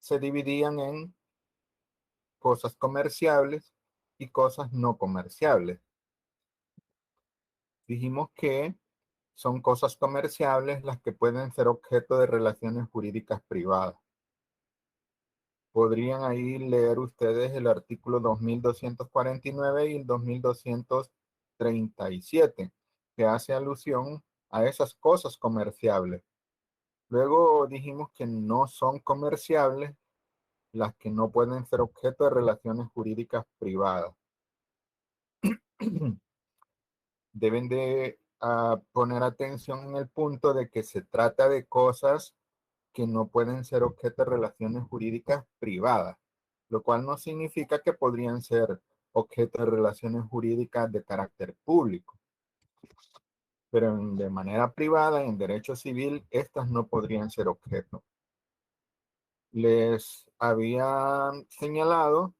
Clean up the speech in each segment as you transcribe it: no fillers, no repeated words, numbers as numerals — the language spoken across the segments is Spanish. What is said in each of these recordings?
se dividían en cosas comerciables y cosas no comerciables. Dijimos que son cosas comerciables las que pueden ser objeto de relaciones jurídicas privadas. Podrían ahí leer ustedes el artículo 2249 y el 2237, que hace alusión a esas cosas comerciables. Luego dijimos que no son comerciables las que no pueden ser objeto de relaciones jurídicas privadas. Deben de poner atención en el punto de que se trata de cosas que no pueden ser objeto de relaciones jurídicas privadas, lo cual no significa que podrían ser objeto de relaciones jurídicas de carácter público. Pero de manera privada, en derecho civil, estas no podrían ser objeto. Les había señalado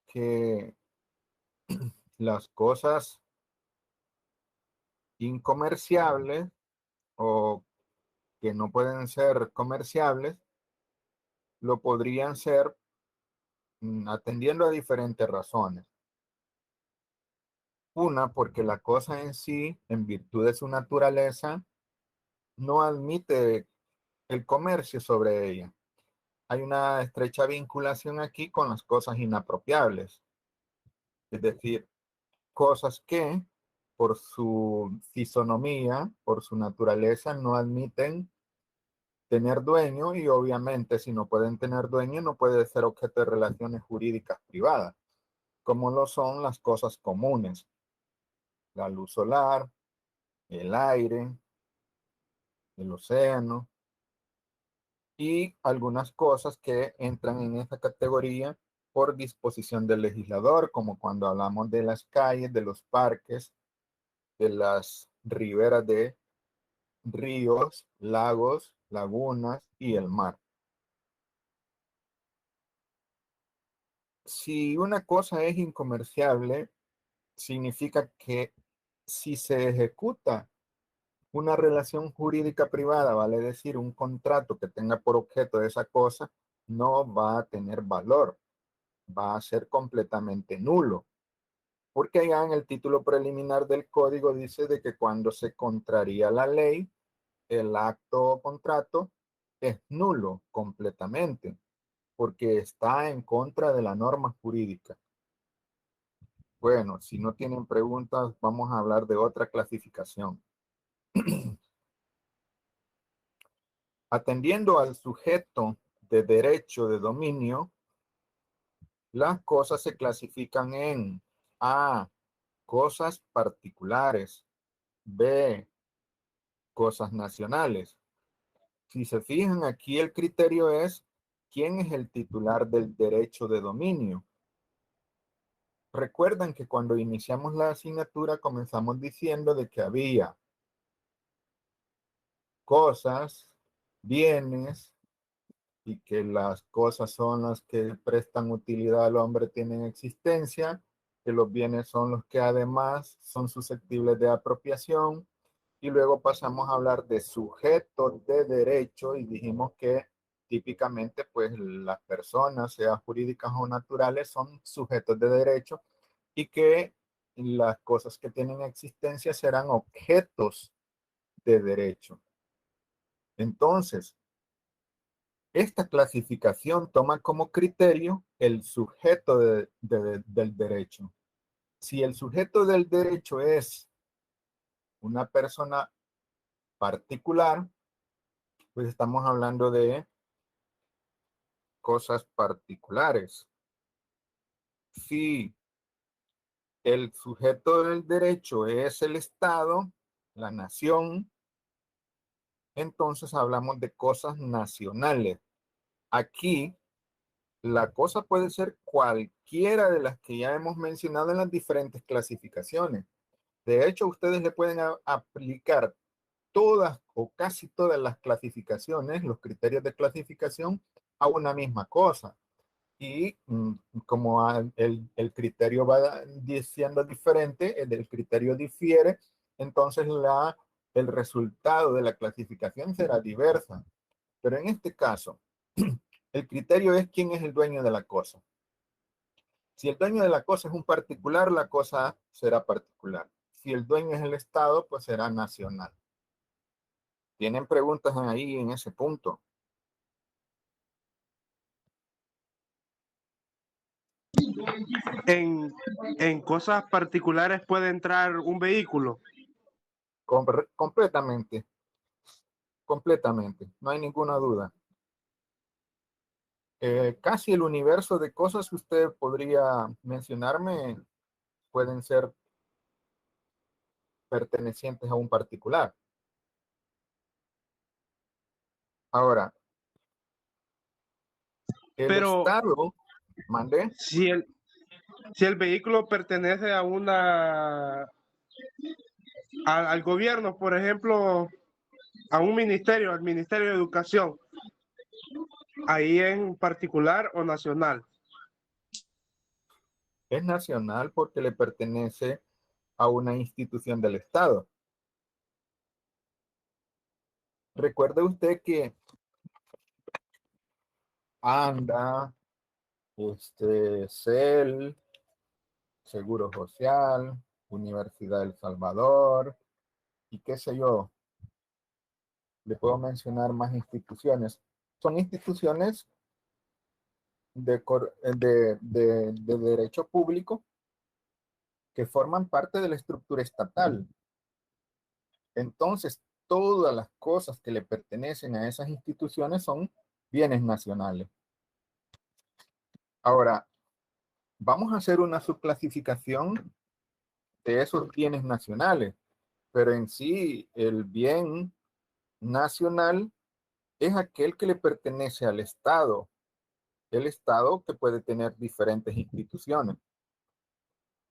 que las cosas incomerciables o que no pueden ser comerciables, lo podrían ser atendiendo a diferentes razones. Una, porque la cosa en sí, en virtud de su naturaleza, no admite el comercio sobre ella. Hay una estrecha vinculación aquí con las cosas inapropiables, es decir, cosas que por su fisonomía, por su naturaleza, no admiten tener dueño y obviamente si no pueden tener dueño no puede ser objeto de relaciones jurídicas privadas, como lo son las cosas comunes, la luz solar, el aire, el océano y algunas cosas que entran en esta categoría por disposición del legislador, como cuando hablamos de las calles, de los parques, de las riberas de ríos, lagos, lagunas y el mar. Si una cosa es incomerciable, significa que si se ejecuta una relación jurídica privada, vale decir un contrato que tenga por objeto esa cosa, no va a tener valor, va a ser completamente nulo. Porque allá en el título preliminar del código dice de que cuando se contraría la ley, el acto o contrato es nulo completamente, porque está en contra de la norma jurídica. Bueno, si no tienen preguntas, vamos a hablar de otra clasificación. Atendiendo al sujeto de derecho de dominio, las cosas se clasifican en A, cosas particulares, B, cosas nacionales. Si se fijan aquí, el criterio es quién es el titular del derecho de dominio. Recuerdan que cuando iniciamos la asignatura comenzamos diciendo de que había cosas, bienes, y que las cosas son las que prestan utilidad al hombre, tienen existencia, que los bienes son los que además son susceptibles de apropiación, y luego pasamos a hablar de sujetos de derecho y dijimos que típicamente pues las personas, sean jurídicas o naturales, son sujetos de derecho y que las cosas que tienen existencia serán objetos de derecho. Entonces, esta clasificación toma como criterio el sujeto del derecho. Si el sujeto del derecho es una persona particular, pues estamos hablando de cosas particulares. Si el sujeto del derecho es el Estado, la nación, entonces hablamos de cosas nacionales. Aquí la cosa puede ser cualquiera de las que ya hemos mencionado en las diferentes clasificaciones. De hecho, ustedes le pueden aplicar todas o casi todas las clasificaciones, los criterios de clasificación, a una misma cosa. Y como el criterio va siendo diferente, el criterio difiere, entonces el resultado de la clasificación será diversa. Pero en este caso, El criterio es quién es el dueño de la cosa. Si el dueño de la cosa es un particular, la cosa será particular. Si el dueño es el Estado, pues será nacional. ¿Tienen preguntas ahí en ese punto? En, en cosas particulares puede entrar un vehículo. Completamente, completamente, no hay ninguna duda. Casi el universo de cosas que usted podría mencionarme pueden ser pertenecientes a un particular. Ahora, el Pero Estado, mande, si si el vehículo pertenece a al gobierno, por ejemplo, a un ministerio, al Ministerio de Educación, ahí en particular o nacional. es nacional porque le pertenece a una institución del Estado. Recuerde usted que ANDA, CEL, Seguro Social, Universidad del Salvador y qué sé yo, le puedo mencionar más instituciones. Son instituciones de derecho público que forman parte de la estructura estatal. Entonces, todas las cosas que le pertenecen a esas instituciones son bienes nacionales. Ahora, vamos a hacer una subclasificación de esos bienes nacionales, pero en sí el bien nacional es aquel que le pertenece al Estado, el Estado que puede tener diferentes instituciones.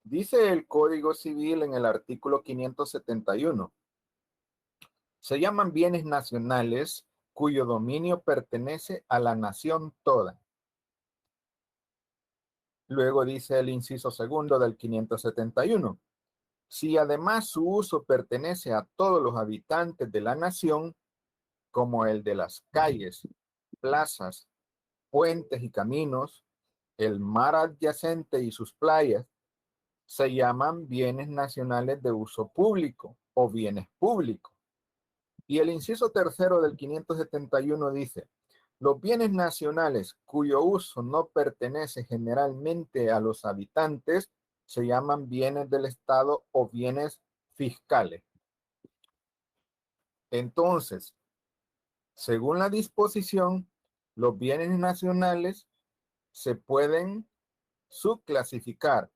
Dice el Código Civil en el artículo 571, se llaman bienes nacionales cuyo dominio pertenece a la nación toda. Luego dice el inciso segundo del 571, si además su uso pertenece a todos los habitantes de la nación, como el de las calles, plazas, puentes y caminos, el mar adyacente y sus playas, se llaman bienes nacionales de uso público o bienes públicos. Y el inciso tercero del 571 dice, los bienes nacionales cuyo uso no pertenece generalmente a los habitantes se llaman bienes del Estado o bienes fiscales. Entonces, según la disposición, los bienes nacionales se pueden subclasificar.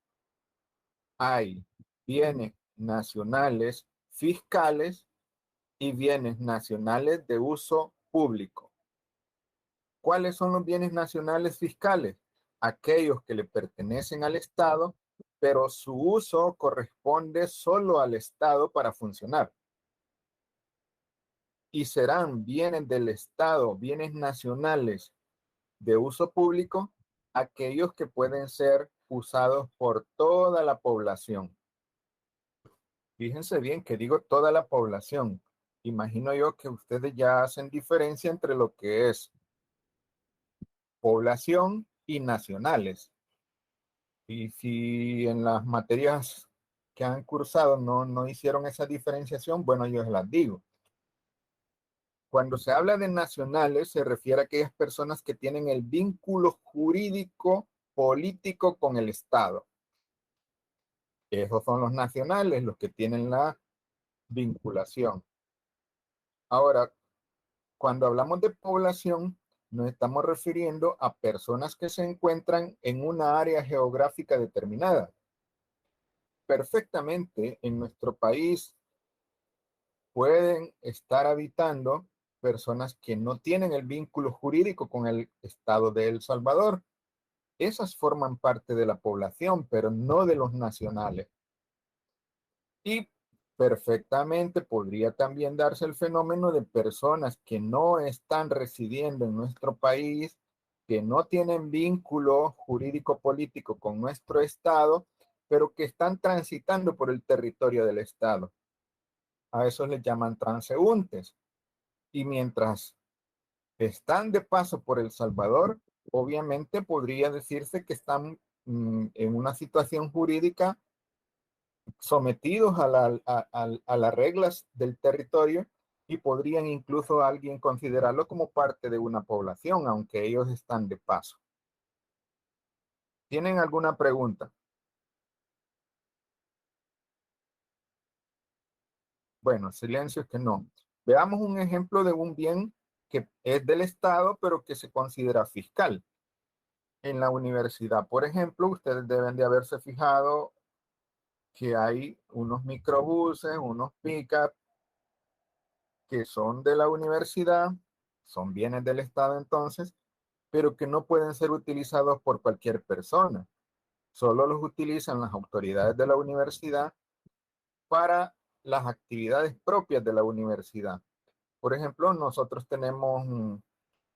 Hay bienes nacionales fiscales y bienes nacionales de uso público. ¿Cuáles son los bienes nacionales fiscales? Aquellos que le pertenecen al Estado, pero su uso corresponde solo al Estado para funcionar. Y serán bienes del Estado, bienes nacionales de uso público, aquellos que pueden ser usados por toda la población. Fíjense bien que digo toda la población. Imagino yo que ustedes ya hacen diferencia entre lo que es población y nacionales. Y si en las materias que han cursado no hicieron esa diferenciación, bueno, yo las digo. Cuando se habla de nacionales, se refiere a aquellas personas que tienen el vínculo jurídico político con el Estado. Esos son los nacionales, los que tienen la vinculación. Ahora, cuando hablamos de población, nos estamos refiriendo a personas que se encuentran en una área geográfica determinada. Perfectamente, en nuestro país pueden estar habitando personas que no tienen el vínculo jurídico con el Estado de El Salvador. Esas forman parte de la población, pero no de los nacionales. Y perfectamente podría también darse el fenómeno de personas que no están residiendo en nuestro país, que no tienen vínculo jurídico político con nuestro Estado, pero que están transitando por el territorio del Estado. A eso les llaman transeúntes. Y mientras están de paso por El Salvador, obviamente podría decirse que están en una situación jurídica sometidos a las reglas del territorio y podrían incluso alguien considerarlo como parte de una población, aunque ellos están de paso. ¿Tienen alguna pregunta? Bueno, silencio es que no. Veamos un ejemplo de un bien que es del Estado, pero que se considera fiscal. En la universidad, por ejemplo, ustedes deben de haberse fijado que hay unos microbuses, unos pick-up que son de la universidad, son bienes del Estado entonces, pero que no pueden ser utilizados por cualquier persona. Solo los utilizan las autoridades de la universidad para las actividades propias de la universidad. Por ejemplo, nosotros tenemos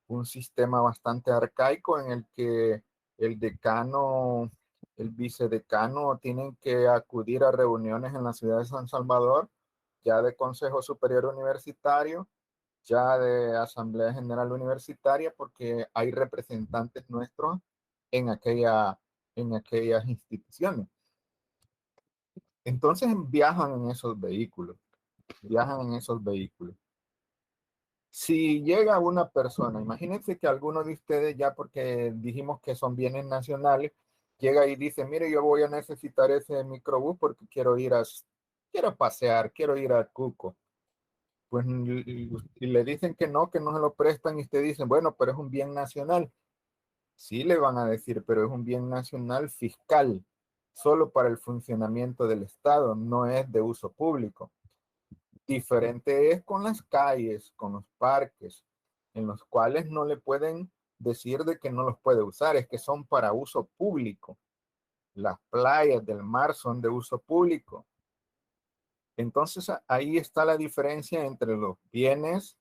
un sistema bastante arcaico en el que el decano, el vicedecano tienen que acudir a reuniones en la ciudad de San Salvador, ya de Consejo Superior Universitario, ya de Asamblea General Universitaria, porque hay representantes nuestros en, en aquellas instituciones. Entonces viajan en esos vehículos, viajan en esos vehículos. Si llega una persona, imagínense que alguno de ustedes, ya porque dijimos que son bienes nacionales, llega y dice, mire, yo voy a necesitar ese microbús porque quiero pasear, quiero ir a Cuco. Pues y le dicen que no se lo prestan y usted dice, bueno, pero es un bien nacional. Sí le van a decir, pero es un bien nacional fiscal, solo para el funcionamiento del Estado, no es de uso público. Diferente es con las calles, con los parques, en los cuales no le pueden decir de que no los puede usar, es que son para uso público. Las playas del mar son de uso público. Entonces ahí está la diferencia entre los bienes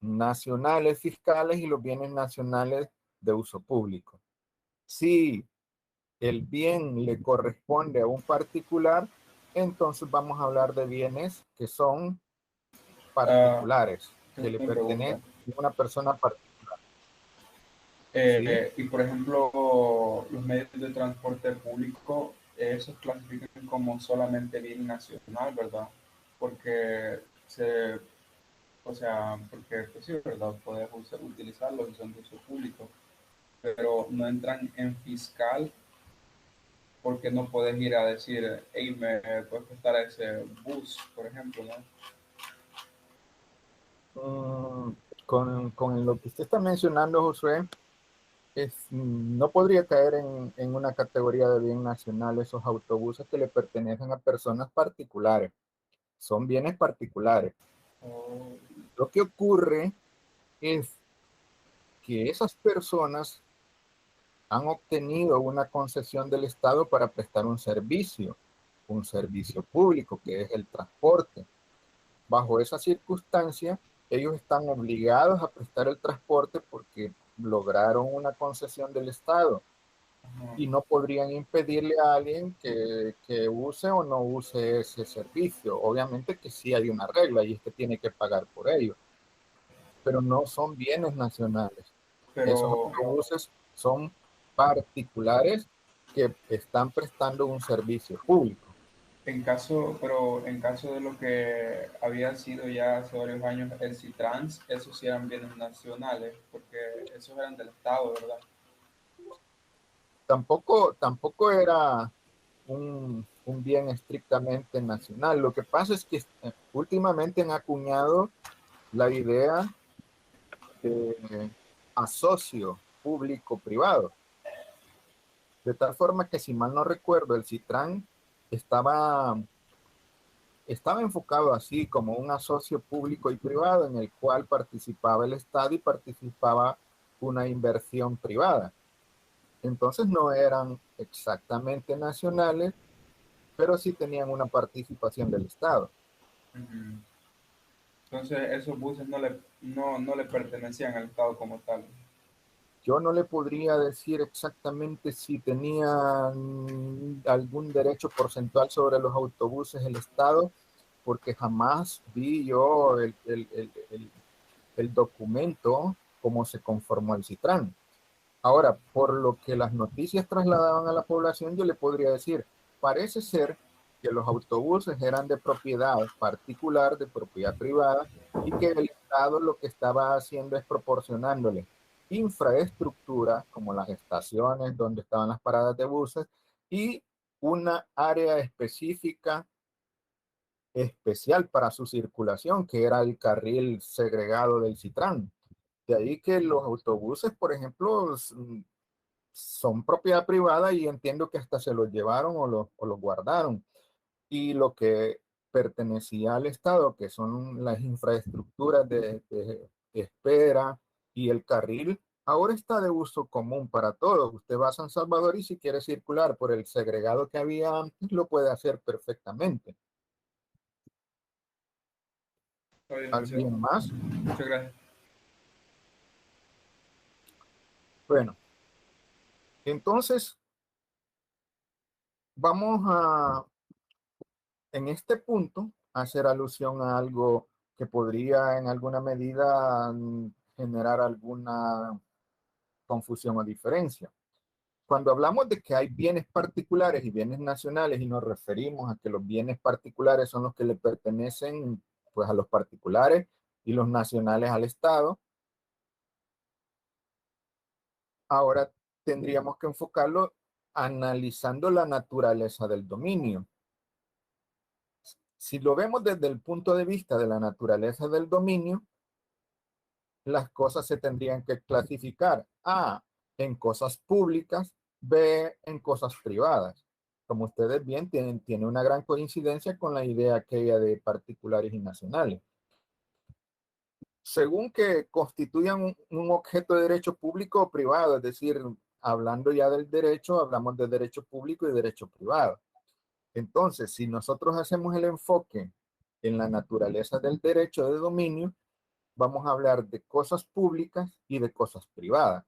nacionales fiscales y los bienes nacionales de uso público. Si el bien le corresponde a un particular, entonces vamos a hablar de bienes que son particulares, que Tengo le una pregunta. pertenecen a una persona particular. ¿Sí? Y por ejemplo, los medios de transporte público, esos clasifican como solamente bien nacional, ¿verdad? Porque o sea, porque pues sí, ¿verdad? Puedes utilizarlos y son de uso público, pero no entran en fiscal porque no puedes ir a decir, hey, me puedes prestar ese bus, por ejemplo, ¿no? Con lo que usted está mencionando, Josué, no podría caer en una categoría de bien nacional esos autobuses que le pertenecen a personas particulares. Son bienes particulares. Oh, Lo que ocurre es que esas personas han obtenido una concesión del Estado para prestar un servicio público, que es el transporte. Bajo esa circunstancia, ellos están obligados a prestar el transporte porque lograron una concesión del Estado ajá. y no podrían impedirle a alguien que use o no use ese servicio. Obviamente que sí hay una regla y es que tiene que pagar por ello, pero no son bienes nacionales. Esos Pero autobuses son particulares que están prestando un servicio público. pero en caso de lo que había sido ya hace varios años el Citrans, esos sí eran bienes nacionales, porque esos eran del Estado, ¿verdad? Tampoco era un bien estrictamente nacional. Lo que pasa es que últimamente han acuñado la idea de asocio público-privado. De tal forma que, si mal no recuerdo, el Citran estaba, estaba enfocado así como un asocio público y privado en el cual participaba el Estado y participaba una inversión privada. Entonces no eran exactamente nacionales, pero sí tenían una participación del Estado. Ujú. Entonces esos buses no le pertenecían al Estado como tal. Yo no le podría decir exactamente si tenían algún derecho porcentual sobre los autobuses el Estado, porque jamás vi yo el documento, cómo se conformó el Citran. Ahora, por lo que las noticias trasladaban a la población, yo le podría decir, parece ser que los autobuses eran de propiedad particular, de propiedad privada, y que el Estado lo que estaba haciendo es proporcionándole infraestructura, como las estaciones donde estaban las paradas de buses, y una área específica, especial para su circulación, que era el carril segregado del Citran. De ahí que los autobuses, por ejemplo, son propiedad privada y entiendo que hasta se los llevaron o los guardaron. Y lo que pertenecía al Estado, que son las infraestructuras de espera y el carril, ahora está de uso común para todos. Usted va a San Salvador y si quiere circular por el segregado que había antes, lo puede hacer perfectamente. ¿Alguien más? Muchas gracias. Bueno, entonces vamos a, en este punto, hacer alusión a algo que podría en alguna medida generar alguna confusión o diferencia. Cuando hablamos de que hay bienes particulares y bienes nacionales y nos referimos a que los bienes particulares son los que le pertenecen pues a los particulares y los nacionales al Estado, ahora tendríamos que enfocarlo analizando la naturaleza del dominio. Si lo vemos desde el punto de vista de la naturaleza del dominio, las cosas se tendrían que clasificar A, en cosas públicas, B, en cosas privadas. Como ustedes bien tiene una gran coincidencia con la idea aquella de particulares y nacionales. Según que constituyan un objeto de derecho público o privado, es decir, hablando ya del derecho, hablamos de derecho público y derecho privado. Entonces, si nosotros hacemos el enfoque en la naturaleza del derecho de dominio, vamos a hablar de cosas públicas y de cosas privadas.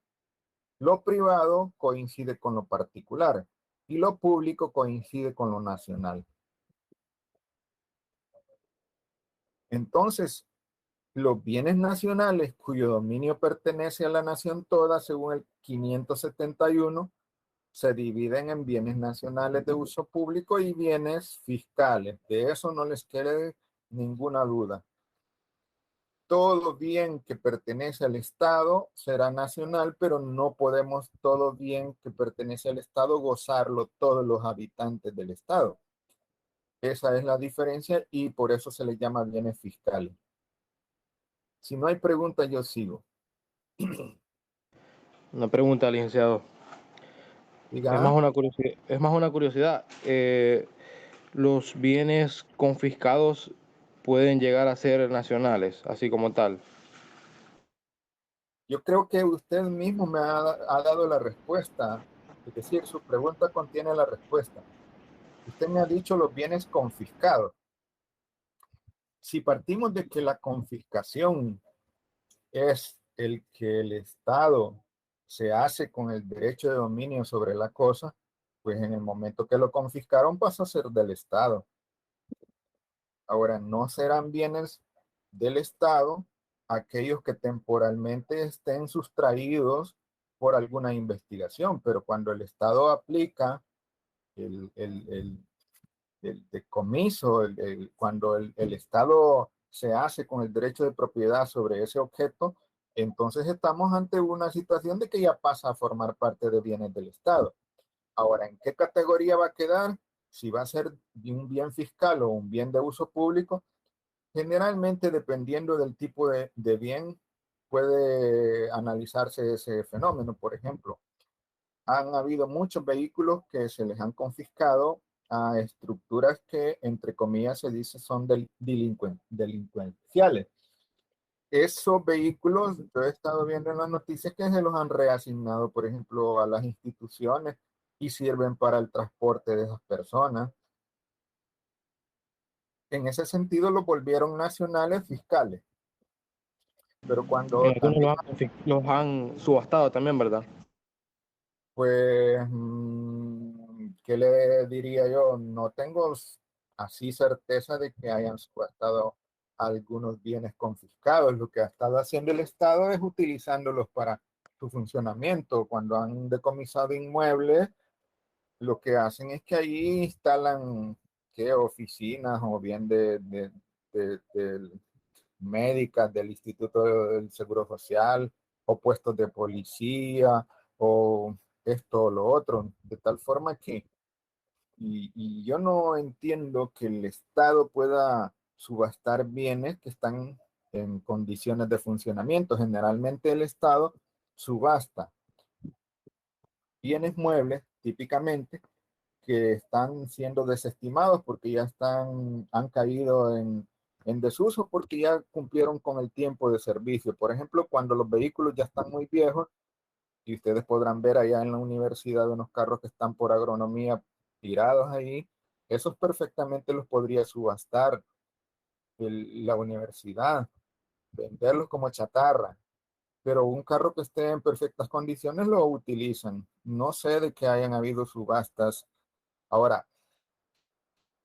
Lo privado coincide con lo particular y lo público coincide con lo nacional. Entonces, los bienes nacionales cuyo dominio pertenece a la nación toda, según el 571, se dividen en bienes nacionales de uso público y bienes fiscales. De eso no les quede ninguna duda. Todo bien que pertenece al Estado será nacional, pero no podemos todo bien que pertenece al Estado gozarlo todos los habitantes del Estado. Esa es la diferencia y por eso se le llama bienes fiscales. Si no hay preguntas, yo sigo. Una pregunta, licenciado. Diga. Es más una curiosidad. ¿Los bienes confiscados pueden llegar a ser nacionales, así como tal? Yo creo que usted mismo me ha dado la respuesta. Es decir, su pregunta contiene la respuesta. Usted me ha dicho los bienes confiscados. Si partimos de que la confiscación es el que el Estado se hace con el derecho de dominio sobre la cosa, pues en el momento que lo confiscaron pasa a ser del Estado. Ahora, no serán bienes del Estado aquellos que temporalmente estén sustraídos por alguna investigación, pero cuando el Estado aplica el decomiso, cuando el Estado se hace con el derecho de propiedad sobre ese objeto, entonces estamos ante una situación de que ya pasa a formar parte de bienes del Estado. Ahora, ¿en qué categoría va a quedar? Si va a ser un bien fiscal o un bien de uso público, generalmente dependiendo del tipo de bien puede analizarse ese fenómeno. Por ejemplo, han habido muchos vehículos que se les han confiscado a estructuras que, entre comillas, se dice son delincuenciales. Esos vehículos, yo he estado viendo en las noticias que se los han reasignado, por ejemplo, a las instituciones y sirven para el transporte de esas personas. En ese sentido, los volvieron nacionales fiscales. Pero cuando también, Los han subastado también, ¿verdad? pues, ¿qué le diría yo? No tengo así certeza de que hayan subastado algunos bienes confiscados. Lo que ha estado haciendo el Estado es utilizándolos para su funcionamiento. Cuando han decomisado inmuebles, lo que hacen es que allí instalan ¿qué? Oficinas o bien de médicas del Instituto del Seguro Social o puestos de policía o esto o lo otro, de tal forma que y yo no entiendo que el Estado pueda subastar bienes que están en condiciones de funcionamiento. Generalmente el Estado subasta bienes muebles, típicamente, que están siendo desestimados porque ya han caído en desuso porque ya cumplieron con el tiempo de servicio. Por ejemplo, cuando los vehículos ya están muy viejos, y ustedes podrán ver allá en la universidad unos carros que están por agronomía tirados ahí, esos perfectamente los podría subastar la universidad, venderlos como chatarra, pero un carro que esté en perfectas condiciones lo utilizan. No sé de que hayan habido subastas. Ahora,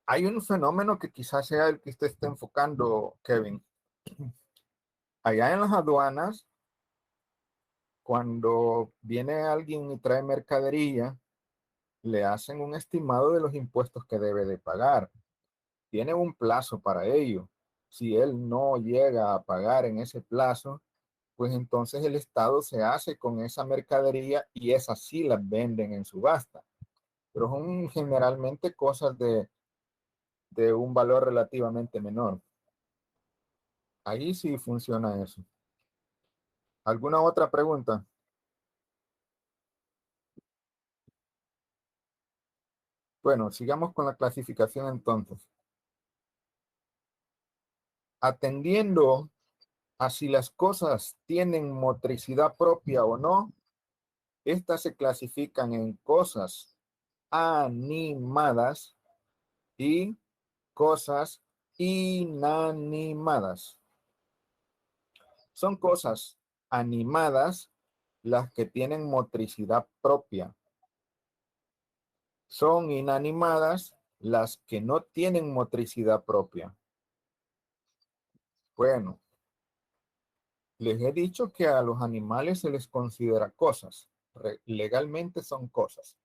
hay un fenómeno que quizás sea el que usted esté enfocando, Kevin. Allá en las aduanas, cuando viene alguien y trae mercadería, le hacen un estimado de los impuestos que debe de pagar. Tiene un plazo para ello. Si él no llega a pagar en ese plazo, pues entonces el Estado se hace con esa mercadería y esas sí las venden en subasta. Pero son generalmente cosas de un valor relativamente menor. Ahí sí funciona eso. ¿Alguna otra pregunta? Bueno, sigamos con la clasificación entonces. Atendiendo a si las cosas tienen motricidad propia o no, estas se clasifican en cosas animadas y cosas inanimadas. Son cosas animadas las que tienen motricidad propia. Son inanimadas las que no tienen motricidad propia. Bueno, les he dicho que a los animales se les considera cosas. Legalmente son cosas.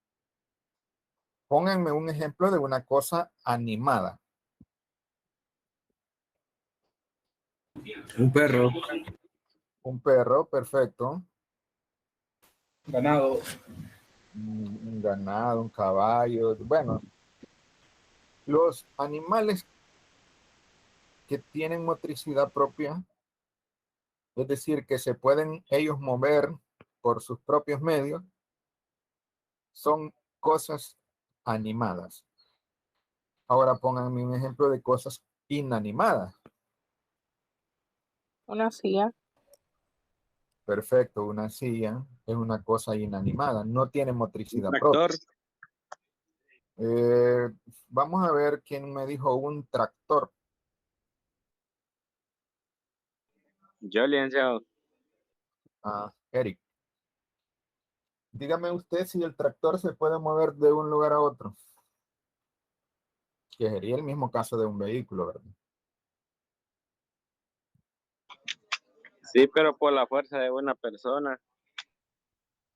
Pónganme un ejemplo de una cosa animada. Un perro. Un perro, perfecto. Ganado. Un ganado, un caballo. Bueno, los animales que tienen motricidad propia, es decir, que se pueden ellos mover por sus propios medios, son cosas animadas. Ahora pónganme un ejemplo de cosas inanimadas. Una silla. Perfecto, una silla es una cosa inanimada, no tiene Un motricidad propia. tractor. Eh, Vamos a ver quién me dijo un tractor. Yo, licenciado. Eric, dígame usted si el tractor se puede mover de un lugar a otro, que sería el mismo caso de un vehículo, ¿verdad? Sí, pero por la fuerza de una persona.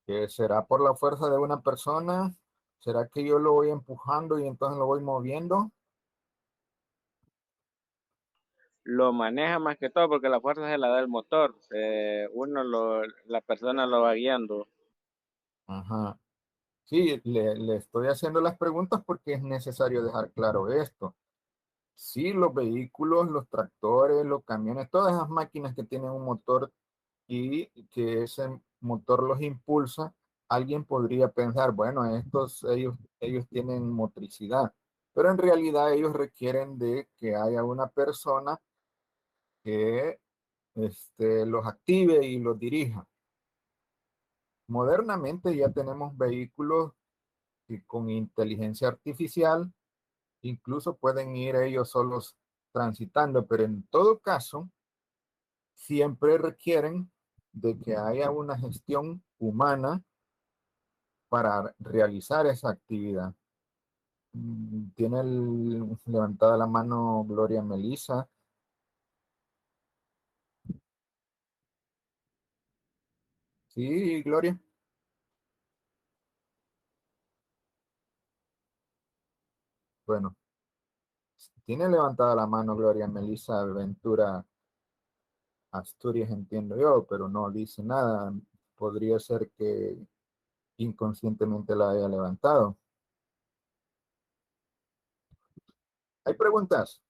Que será por la fuerza de una persona, será que yo lo voy empujando y entonces lo voy moviendo. Lo maneja más que todo porque la fuerza se la da el motor. La persona lo va guiando. Ajá. Sí, le estoy haciendo las preguntas porque es necesario dejar claro esto. Sí, los vehículos, los tractores, los camiones, todas esas máquinas que tienen un motor y que ese motor los impulsa, alguien podría pensar, bueno, ellos tienen motricidad, pero en realidad ellos requieren de que haya una persona que los active y los dirija. Modernamente ya tenemos vehículos que con inteligencia artificial incluso pueden ir ellos solos transitando, pero en todo caso siempre requieren de que haya una gestión humana para realizar esa actividad. Tiene levantada la mano Gloria Melissa. Sí, Gloria. Bueno, tiene levantada la mano Gloria Melissa Ventura Asturias, entiendo yo, pero no dice nada. Podría ser que inconscientemente la haya levantado. ¿Hay preguntas?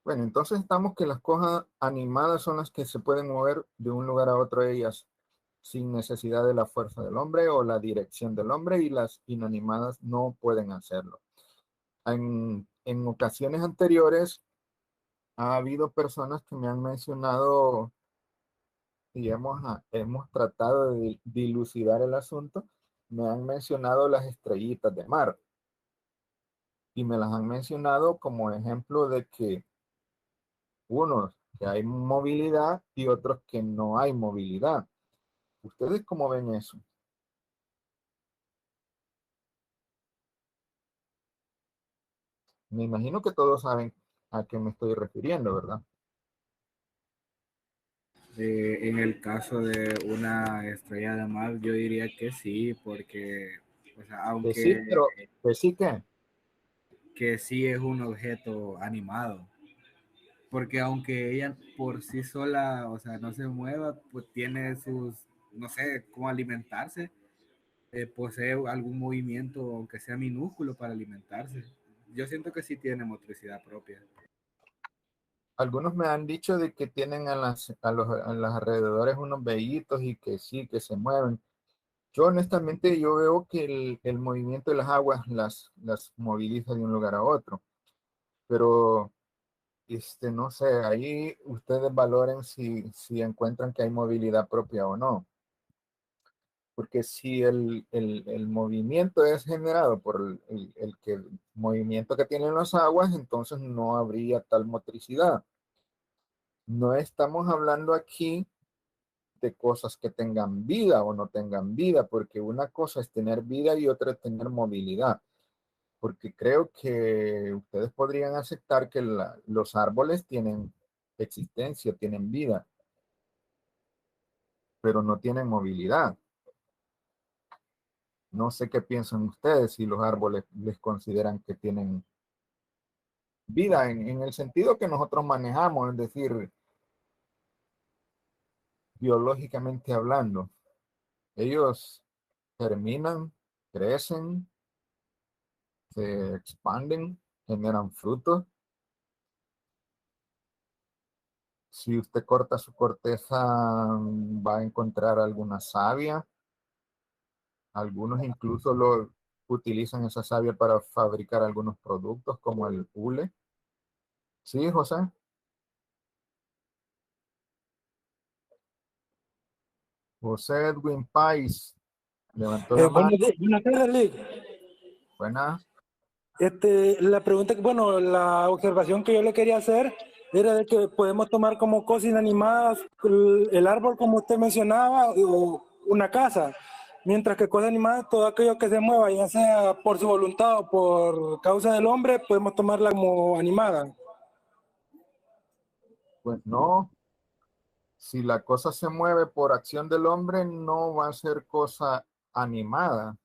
Bueno, entonces estamos que las cosas animadas son las que se pueden mover de un lugar a otro ellas sin necesidad de la fuerza del hombre o la dirección del hombre, y las inanimadas no pueden hacerlo. En ocasiones anteriores ha habido personas que me han mencionado y hemos tratado de dilucidar el asunto. Me han mencionado las estrellitas de mar y me las han mencionado como ejemplo de que unos que hay movilidad y otros que no hay movilidad. ¿Ustedes cómo ven eso? Me imagino que todos saben a qué me estoy refiriendo, ¿verdad? En el caso de una estrella de mar, yo diría que sí, porque, o sea, Que sí, aunque pero que sí que sí es un objeto animado, porque aunque ella por sí sola, o sea, no se mueva, pues tiene sus, no sé, cómo alimentarse, posee algún movimiento, aunque sea minúsculo, para alimentarse. Yo siento que sí tiene motricidad propia. algunos me han dicho de que tienen a los alrededores unos vellitos y que sí, que se mueven. Yo honestamente yo veo que el movimiento de las aguas las moviliza de un lugar a otro, pero no sé, ahí ustedes valoren si encuentran que hay movilidad propia o no, porque si el movimiento es generado por el movimiento que tienen las aguas, entonces no habría tal motricidad. No estamos hablando aquí de cosas que tengan vida o no tengan vida, porque una cosa es tener vida y otra es tener movilidad, porque creo que ustedes podrían aceptar que los árboles tienen existencia, tienen vida, pero no tienen movilidad. No sé qué piensan ustedes si los árboles les consideran que tienen vida en el sentido que nosotros manejamos, es decir, biológicamente hablando. Ellos germinan, crecen, se expanden, generan frutos. Si usted corta su corteza, va a encontrar alguna savia. Algunos incluso utilizan esa savia para fabricar algunos productos como el hule. Sí, José. José Edwin Pais levantó la mano. Buenas tardes, Lick. Buena. La pregunta, bueno, la observación que yo le quería hacer era de que podemos tomar como cosas inanimadas el árbol, como usted mencionaba, o una casa, mientras que cosas animadas, todo aquello que se mueva, ya sea por su voluntad o por causa del hombre, podemos tomarla como animada. Pues no, si la cosa se mueve por acción del hombre, no va a ser cosa animada.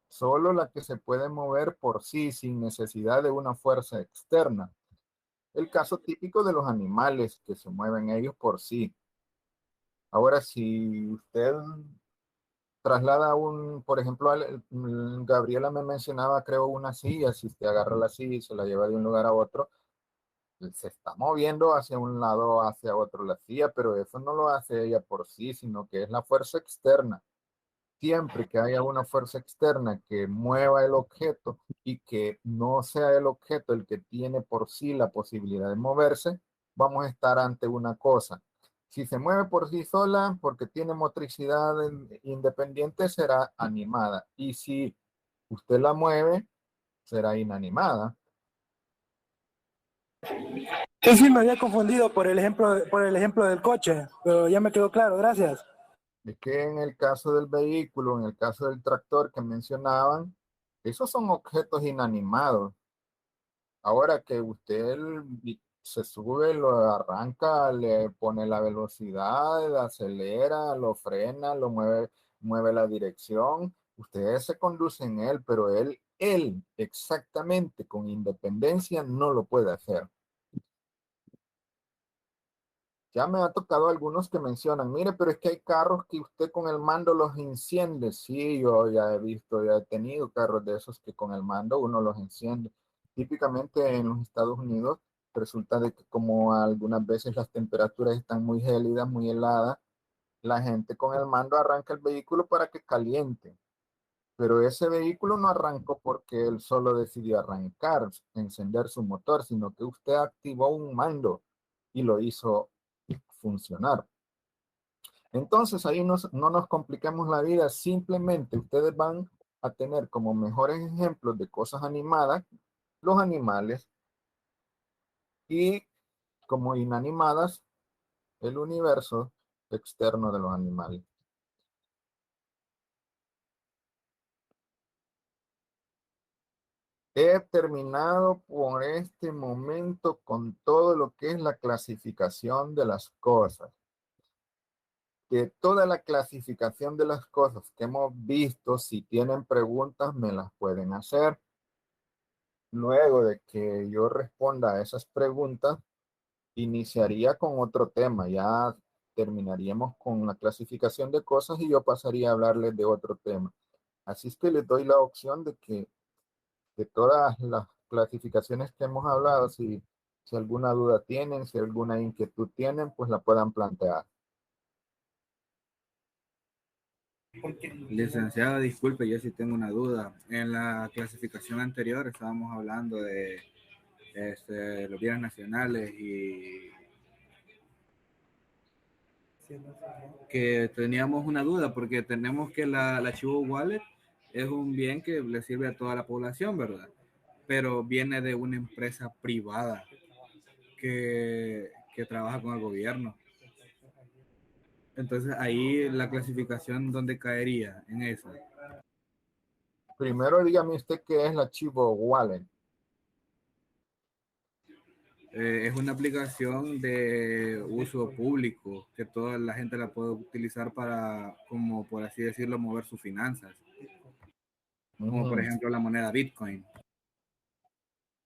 Solo la que se puede mover por sí sin necesidad de una fuerza externa. El caso típico de los animales que se mueven ellos por sí. Ahora, si usted traslada por ejemplo, Gabriela me mencionaba, creo, una silla, si usted agarra la silla y se la lleva de un lugar a otro, se está moviendo hacia un lado, hacia otro la silla, pero eso no lo hace ella por sí, sino que es la fuerza externa. Siempre que haya una fuerza externa que mueva el objeto y que no sea el objeto el que tiene por sí la posibilidad de moverse, vamos a estar ante una cosa. Si se mueve por sí sola, porque tiene motricidad independiente, será animada. Y si usted la mueve, será inanimada. Sí, me había confundido por el ejemplo del coche, pero ya me quedó claro, gracias. Es que en el caso del vehículo, en el caso del tractor que mencionaban, esos son objetos inanimados. Ahora que usted se sube, lo arranca, le pone la velocidad, acelera, lo frena, lo mueve, mueve la dirección. Ustedes se conducen él, pero él exactamente con independencia no lo puede hacer. Ya me ha tocado algunos que mencionan, mire, pero es que hay carros que usted con el mando los enciende. Sí, yo ya he visto, ya he tenido carros de esos que con el mando uno los enciende. Típicamente en los Estados Unidos resulta de que como algunas veces las temperaturas están muy gélidas, muy heladas, la gente con el mando arranca el vehículo para que caliente. Pero ese vehículo no arrancó porque él solo decidió arrancar, encender su motor, sino que usted activó un mando y lo hizo funcionar. Entonces ahí no nos compliquemos la vida, simplemente ustedes van a tener como mejores ejemplos de cosas animadas los animales y como inanimadas el universo externo de los animales. He terminado por este momento con todo lo que es la clasificación de las cosas. De toda la clasificación de las cosas que hemos visto, si tienen preguntas me las pueden hacer. Luego de que yo responda a esas preguntas, iniciaría con otro tema. Ya terminaríamos con la clasificación de cosas y yo pasaría a hablarles de otro tema. Así es que les doy la opción de que de todas las clasificaciones que hemos hablado, si alguna duda tienen, si alguna inquietud tienen, pues la puedan plantear. Licenciado, disculpe, yo sí tengo una duda. En la clasificación anterior estábamos hablando de los bienes nacionales y que teníamos una duda porque tenemos que la Chivo Wallet es un bien que le sirve a toda la población, ¿verdad? Pero viene de una empresa privada que trabaja con el gobierno. Entonces ahí la clasificación, ¿dónde caería en esa? Primero dígame usted qué es la Chivo Wallet. Es una aplicación de uso público que toda la gente la puede utilizar para, como por así decirlo, mover sus finanzas. Como por ejemplo la moneda Bitcoin.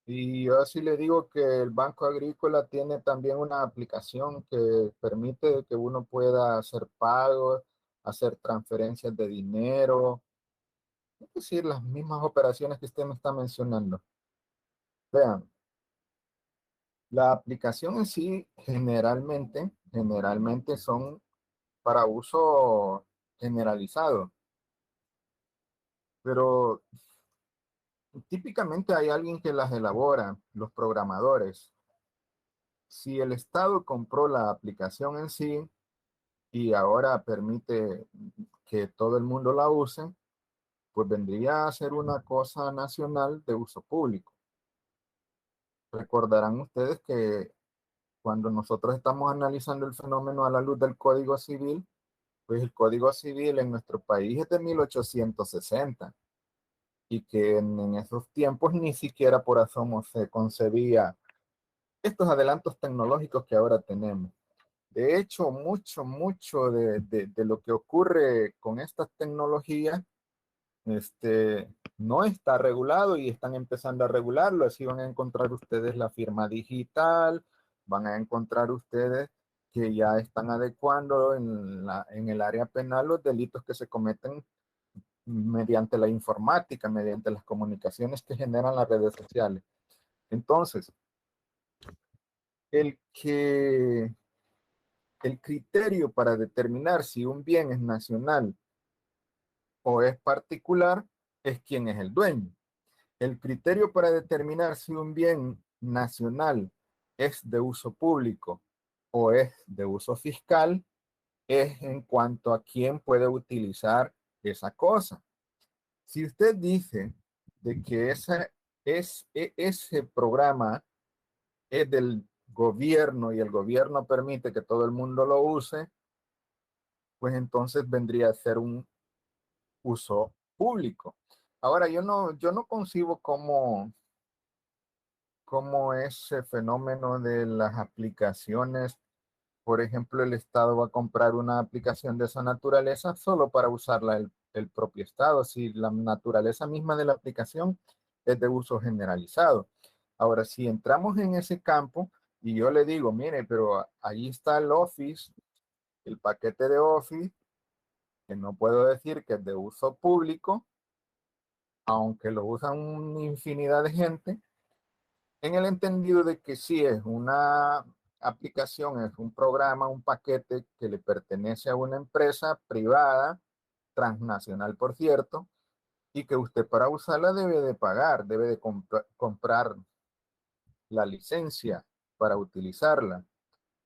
Y yo sí le digo que el Banco Agrícola tiene también una aplicación que permite que uno pueda hacer pagos, hacer transferencias de dinero, es decir, las mismas operaciones que usted me está mencionando. Vean, la aplicación en sí generalmente son para uso generalizado, pero típicamente hay alguien que las elabora, los programadores. Si el Estado compró la aplicación en sí y ahora permite que todo el mundo la use, pues vendría a ser una cosa nacional de uso público. Recordarán ustedes que cuando nosotros estamos analizando el fenómeno a la luz del Código Civil, pues el Código Civil en nuestro país es de 1860 y que en esos tiempos ni siquiera por asomo se concebía estos adelantos tecnológicos que ahora tenemos. De hecho, mucho de lo que ocurre con estas tecnologías no está regulado y están empezando a regularlo. Así van a encontrar ustedes la firma digital, van a encontrar ustedes que ya están adecuando en el área penal los delitos que se cometen mediante la informática, mediante las comunicaciones que generan las redes sociales. Entonces, el que el criterio para determinar si un bien es nacional o es particular es quién es el dueño. El criterio para determinar si un bien nacional es de uso público o es de uso fiscal es en cuanto a quién puede utilizar esa cosa. Si usted dice de que ese programa es del gobierno y el gobierno permite que todo el mundo lo use, pues entonces vendría a ser un uso público. Ahora, yo no concibo cómo cómo ese fenómeno de las aplicaciones, por ejemplo, el Estado va a comprar una aplicación de esa naturaleza solo para usarla el propio Estado, si la naturaleza misma de la aplicación es de uso generalizado. Ahora, si entramos en ese campo y yo le digo, mire, pero ahí está el Office, el paquete de Office, que no puedo decir que es de uso público, aunque lo usan una infinidad de gente, en el entendido de que sí es una aplicación, es un programa, un paquete que le pertenece a una empresa privada, transnacional por cierto, y que usted para usarla debe de pagar, debe de comprar la licencia para utilizarla.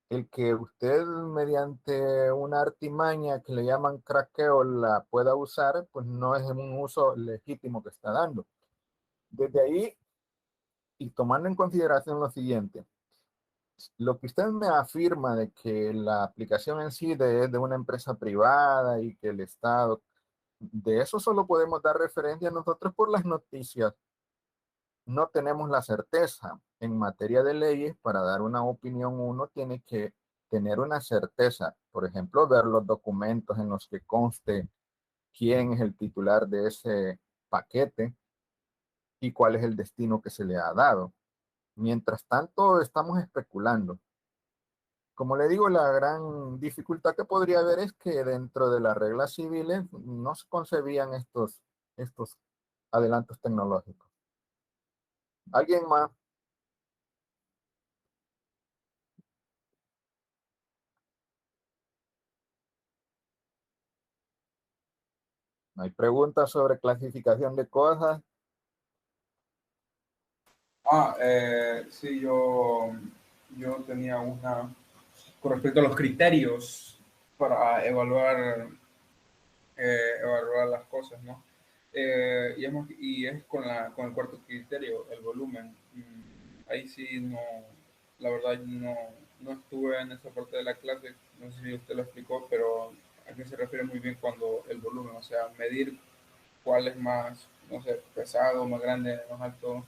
El que usted mediante una artimaña que le llaman craqueo la pueda usar, pues no es un uso legítimo que está dando. Desde ahí, y tomando en consideración lo siguiente, lo que usted me afirma de que la aplicación en sí es de una empresa privada y que el Estado, de eso solo podemos dar referencia nosotros por las noticias. No tenemos la certeza. En materia de leyes, para dar una opinión, uno tiene que tener una certeza. Por ejemplo, ver los documentos en los que conste quién es el titular de ese paquete y cuál es el destino que se le ha dado. Mientras tanto, estamos especulando. Como le digo, la gran dificultad que podría haber es que dentro de las reglas civiles no se concebían estos adelantos tecnológicos. ¿Alguien más? ¿Hay preguntas sobre clasificación de cosas? Sí, yo tenía una con respecto a los criterios para evaluar las cosas, ¿no? Y es con el cuarto criterio, el volumen. Ahí sí no, la verdad no estuve en esa parte de la clase, no sé si usted lo explicó, pero a qué se refiere muy bien cuando el volumen, o sea, medir cuál es más, no sé, pesado, más grande, más alto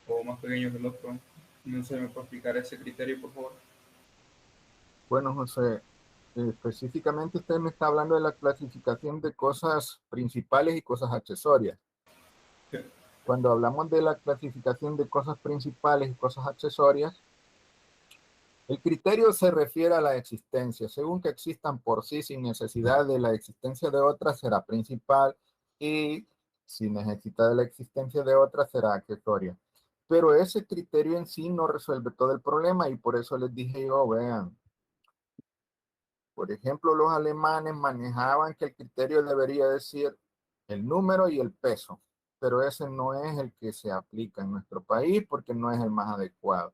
o más pequeño que el otro. No sé, ¿me puede explicar ese criterio, por favor? Bueno, José, específicamente usted me está hablando de la clasificación de cosas principales y cosas accesorias. Sí. Cuando hablamos de la clasificación de cosas principales y cosas accesorias, el criterio se refiere a la existencia. Según que existan por sí sin necesidad de la existencia de otras, será principal, y si necesita de la existencia de otras, será accesoria. Pero ese criterio en sí no resuelve todo el problema, y por eso les dije yo, vean, por ejemplo, los alemanes manejaban que el criterio debería decir el número y el peso, pero ese no es el que se aplica en nuestro país porque no es el más adecuado.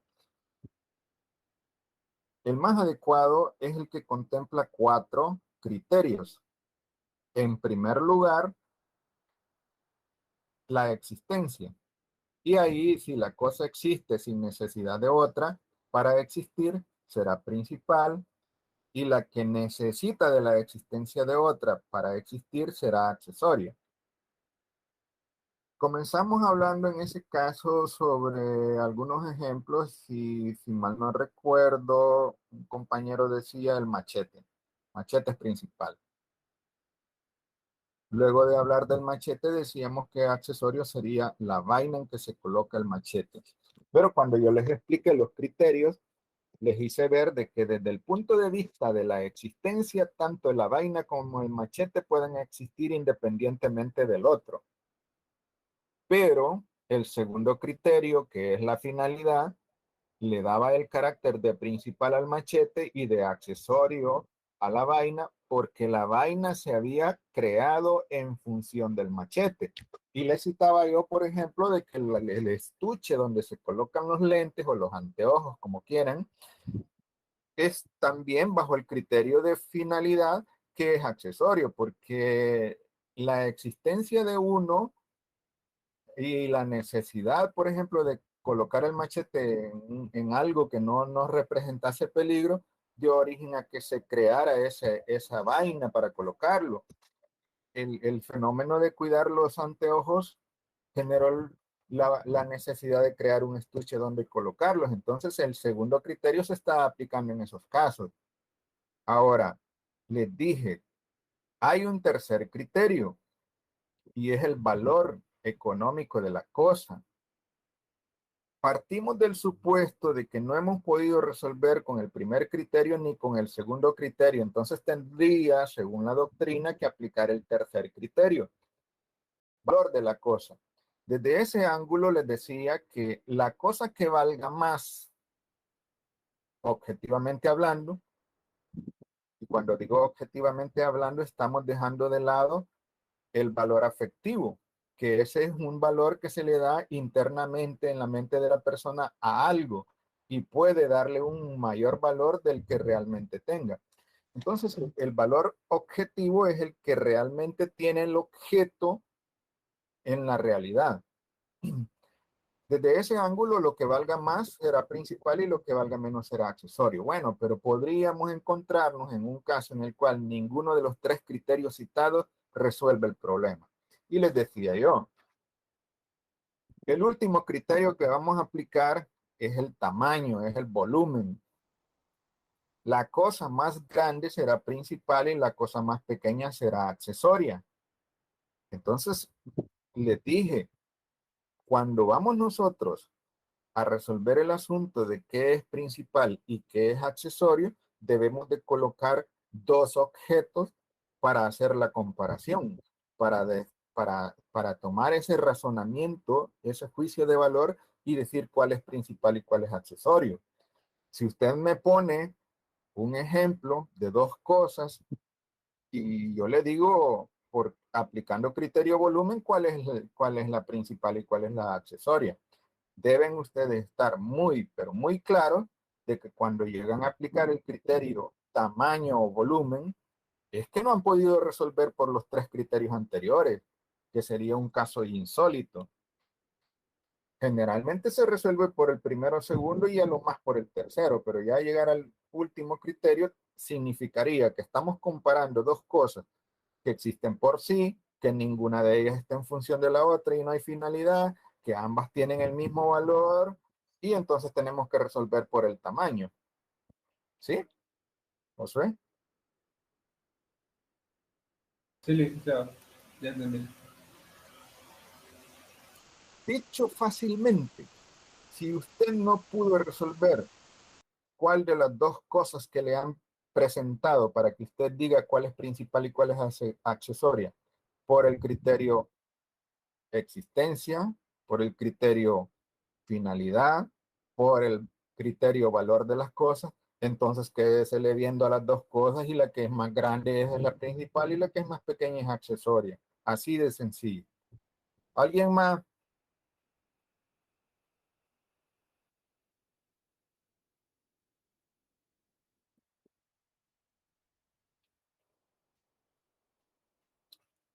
El más adecuado es el que contempla 4 criterios. En primer lugar, la existencia. Y ahí, si la cosa existe sin necesidad de otra, para existir, será principal, y la que necesita de la existencia de otra para existir será accesoria. Comenzamos hablando en ese caso sobre algunos ejemplos, y si mal no recuerdo, un compañero decía el machete. Machete es principal. Luego de hablar del machete, decíamos que accesorio sería la vaina en que se coloca el machete. Pero cuando yo les expliqué los criterios, les hice ver de que desde el punto de vista de la existencia, tanto la vaina como el machete pueden existir independientemente del otro. Pero el segundo criterio, que es la finalidad, le daba el carácter de principal al machete y de accesorio a la vaina, porque la vaina se había creado en función del machete. Y le citaba yo, por ejemplo, de que el estuche donde se colocan los lentes o los anteojos, como quieran, es también bajo el criterio de finalidad, que es accesorio, porque la existencia de uno y la necesidad, por ejemplo, de colocar el machete en algo que no nos representase peligro, dio origen a que se creara esa vaina para colocarlo. El fenómeno de cuidar los anteojos generó la necesidad de crear un estuche donde colocarlos. Entonces, el segundo criterio se está aplicando en esos casos. Ahora, les dije, hay un tercer criterio y es el valor económico de la cosa. Partimos del supuesto de que no hemos podido resolver con el primer criterio ni con el segundo criterio. Entonces tendría, según la doctrina, que aplicar el tercer criterio, valor de la cosa. Desde ese ángulo les decía que la cosa que valga más, objetivamente hablando, y cuando digo objetivamente hablando, estamos dejando de lado el valor afectivo, que ese es un valor que se le da internamente en la mente de la persona a algo y puede darle un mayor valor del que realmente tenga. Entonces, el valor objetivo es el que realmente tiene el objeto en la realidad. Desde ese ángulo, lo que valga más será principal y lo que valga menos será accesorio. Bueno, pero podríamos encontrarnos en un caso en el cual ninguno de los tres criterios citados resuelve el problema. Y les decía yo, el último criterio que vamos a aplicar es el tamaño, es el volumen. La cosa más grande será principal y la cosa más pequeña será accesoria. Entonces, les dije, cuando vamos nosotros a resolver el asunto de qué es principal y qué es accesorio, debemos de colocar dos objetos para hacer la comparación, para tomar ese razonamiento, ese juicio de valor y decir cuál es principal y cuál es accesorio. Si usted me pone un ejemplo de dos cosas y yo le digo, por aplicando criterio volumen, cuál es la principal y cuál es la accesoria. Deben ustedes estar muy, pero muy claros de que cuando llegan a aplicar el criterio tamaño o volumen, es que no han podido resolver por los tres criterios anteriores, que sería un caso insólito. Generalmente se resuelve por el primero o segundo y a lo más por el tercero, pero ya llegar al último criterio significaría que estamos comparando dos cosas que existen por sí, que ninguna de ellas está en función de la otra y no hay finalidad, que ambas tienen el mismo valor y entonces tenemos que resolver por el tamaño. ¿Sí? ¿Josué? Sí, licenciado. Ya entendí. Dicho fácilmente, si usted no pudo resolver cuál de las dos cosas que le han presentado para que usted diga cuál es principal y cuál es accesoria, por el criterio existencia, por el criterio finalidad, por el criterio valor de las cosas, entonces quédesele viendo a las dos cosas y la que es más grande es la principal y la que es más pequeña es accesoria. Así de sencillo. ¿Alguien más?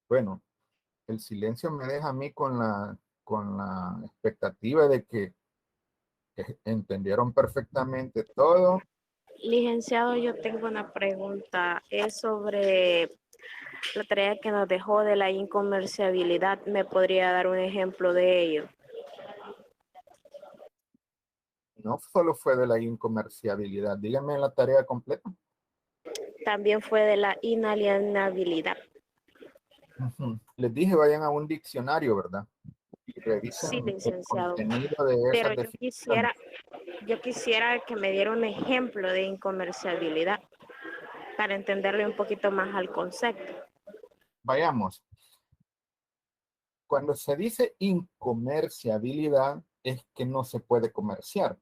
Bueno, el silencio me deja a mí con la expectativa de que entendieron perfectamente todo. Licenciado, yo tengo una pregunta. Es sobre la tarea que nos dejó de la incomerciabilidad. ¿Me podría dar un ejemplo de ello? No solo fue de la incomerciabilidad. Díganme la tarea completa. También fue de la inalienabilidad. Les dije, vayan a un diccionario, ¿verdad? Y Sí, revisen el licenciado. contenido de Pero esas definiciones. yo quisiera que me diera un ejemplo de incomerciabilidad para entenderle un poquito más al concepto. Vayamos. Cuando se dice incomerciabilidad, es que no se puede comerciar.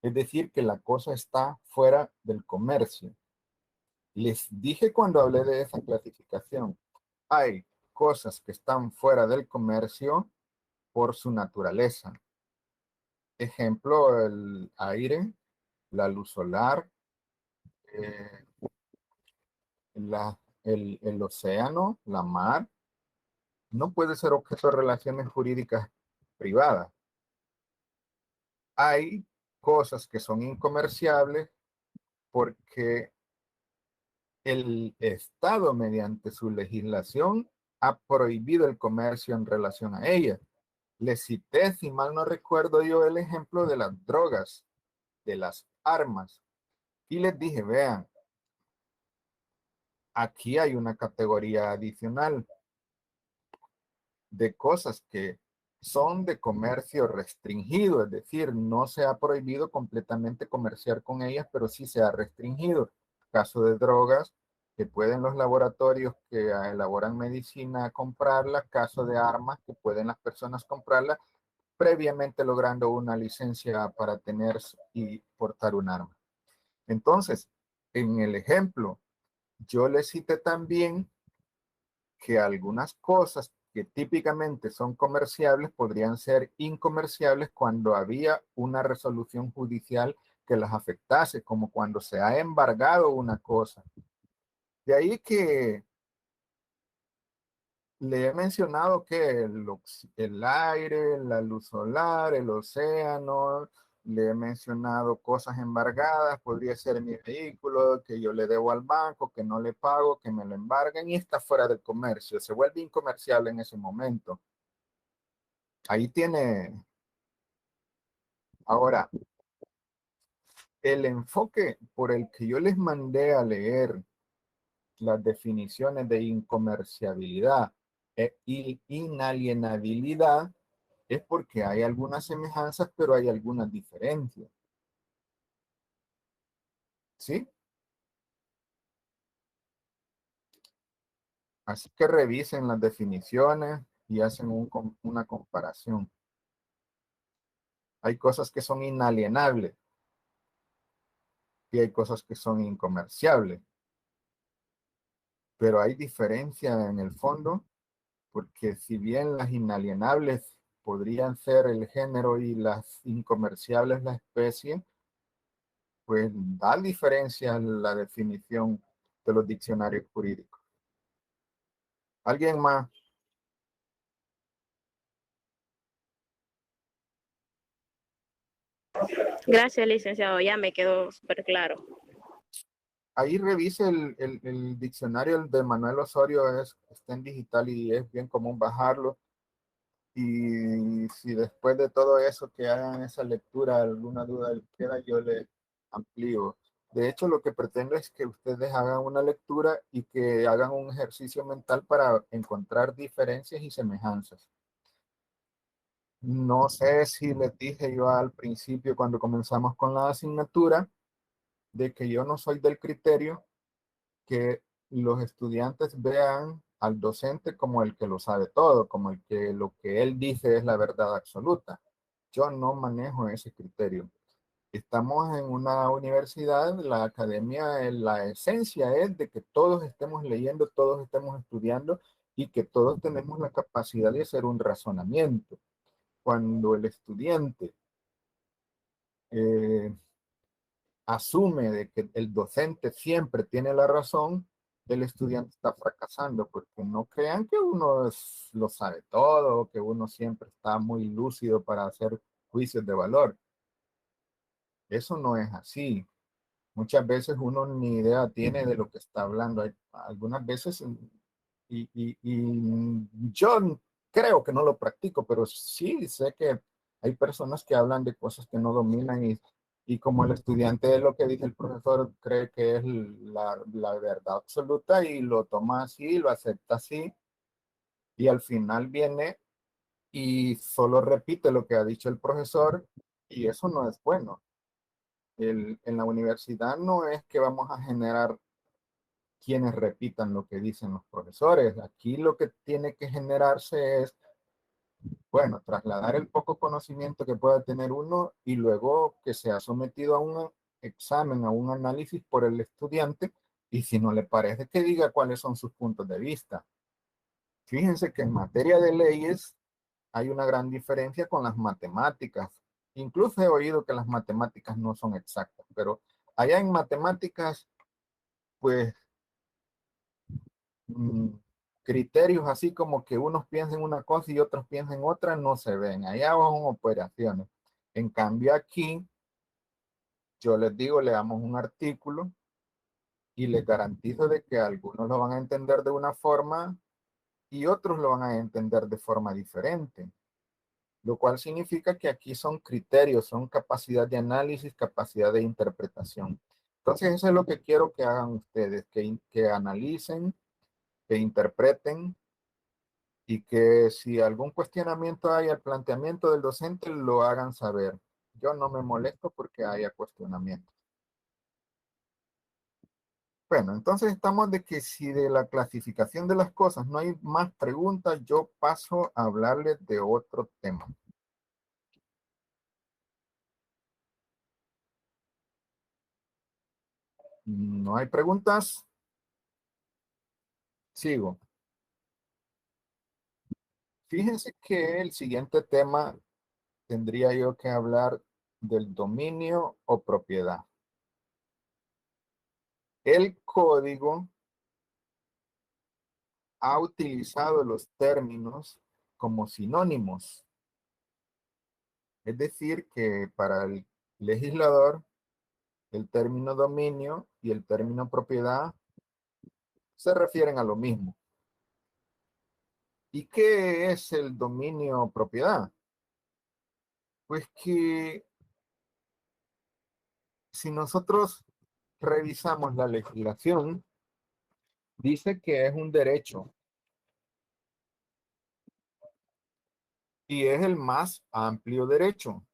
Es decir, que la cosa está fuera del comercio. Les dije cuando hablé de esa clasificación, hay cosas que están fuera del comercio por su naturaleza. Ejemplo, el aire, la luz solar, eh, el océano, la mar, no puede ser objeto de relaciones jurídicas privadas. Hay cosas que son incomerciables porque el Estado, mediante su legislación, ha prohibido el comercio en relación a ellas. Les cité, si mal no recuerdo yo, el ejemplo de las drogas, de las armas. Y les dije, vean, aquí hay una categoría adicional de cosas que son de comercio restringido, es decir, no se ha prohibido completamente comerciar con ellas, pero sí se ha restringido. Caso de drogas, que pueden los laboratorios que elaboran medicina comprarlas, caso de armas, que pueden las personas comprarlas, previamente logrando una licencia para tener y portar un arma. Entonces, en el ejemplo, yo le cité también que algunas cosas que típicamente son comerciables podrían ser incomerciables cuando había una resolución judicial que las afectase, como cuando se ha embargado una cosa. De ahí que le he mencionado que el aire, la luz solar, el océano, le he mencionado cosas embargadas, podría ser mi vehículo, que yo le debo al banco, que no le pago, que me lo embarguen y está fuera del comercio, se vuelve incomerciable en ese momento. Ahí tiene. Ahora, el enfoque por el que yo les mandé a leer las definiciones de incomerciabilidad e inalienabilidad es porque hay algunas semejanzas, pero hay algunas diferencias. ¿Sí? Así que revisen las definiciones y hacen una comparación. Hay cosas que son inalienables y hay cosas que son incomerciables. Pero hay diferencia en el fondo, porque si bien las inalienables podrían ser el género y las incomerciables la especie, pues da diferencia la definición de los diccionarios jurídicos. ¿Alguien más? Gracias, licenciado. Ya me quedó súper claro. Ahí revise el diccionario de Manuel Osorio, está en digital y es bien común bajarlo. Y si después de todo eso que hagan esa lectura, alguna duda les queda, yo le amplío. De hecho, lo que pretendo es que ustedes hagan una lectura y que hagan un ejercicio mental para encontrar diferencias y semejanzas. No sé si les dije yo al principio cuando comenzamos con la asignatura de que yo no soy del criterio que los estudiantes vean al docente como el que lo sabe todo, como el que lo que él dice es la verdad absoluta. Yo no manejo ese criterio. Estamos en una universidad, la academia, la esencia es de que todos estemos leyendo, todos estemos estudiando y que todos tenemos la capacidad de hacer un razonamiento. Cuando el estudiante eh, asume de que el docente siempre tiene la razón, el estudiante está fracasando, porque no crean que uno lo sabe todo, que uno siempre está muy lúcido para hacer juicios de valor. Eso no es así. Muchas veces uno ni idea tiene de lo que está hablando. Hay, algunas veces, y yo creo que no lo practico, pero sí sé que hay personas que hablan de cosas que no dominan y como el estudiante de lo que dice el profesor cree que es la verdad absoluta y lo toma así, lo acepta así y al final viene y solo repite lo que ha dicho el profesor y eso no es bueno. En la universidad no es que vamos a generar quienes repitan lo que dicen los profesores. Aquí lo que tiene que generarse es, bueno, trasladar el poco conocimiento que pueda tener uno y luego que sea sometido a un examen, a un análisis por el estudiante y si no le parece que diga cuáles son sus puntos de vista. Fíjense que en materia de leyes hay una gran diferencia con las matemáticas. Incluso he oído que las matemáticas no son exactas, pero allá en matemáticas, pues criterios así como que unos piensen una cosa y otros piensen otra no se ven. Allá son operaciones. En cambio aquí, yo les digo, leamos un artículo y les garantizo de que algunos lo van a entender de una forma y otros lo van a entender de forma diferente. lo cual significa que aquí son criterios, son capacidad de análisis, capacidad de interpretación. Entonces, eso es lo que quiero que hagan ustedes, que analicen, que interpreten y que si algún cuestionamiento hay al planteamiento del docente, lo hagan saber. Yo no me molesto porque haya cuestionamiento. Bueno, entonces estamos de que si de la clasificación de las cosas no hay más preguntas, yo paso a hablarles de otro tema. ¿No hay preguntas? Sigo. Fíjense que el siguiente tema tendría yo que hablar del dominio o propiedad. El código ha utilizado los términos como sinónimos. Es decir, que para el legislador, el término dominio y el término propiedad se refieren a lo mismo. ¿Y qué es el dominio propiedad? Pues que si nosotros revisamos la legislación, dice que es un derecho y es el más amplio derecho.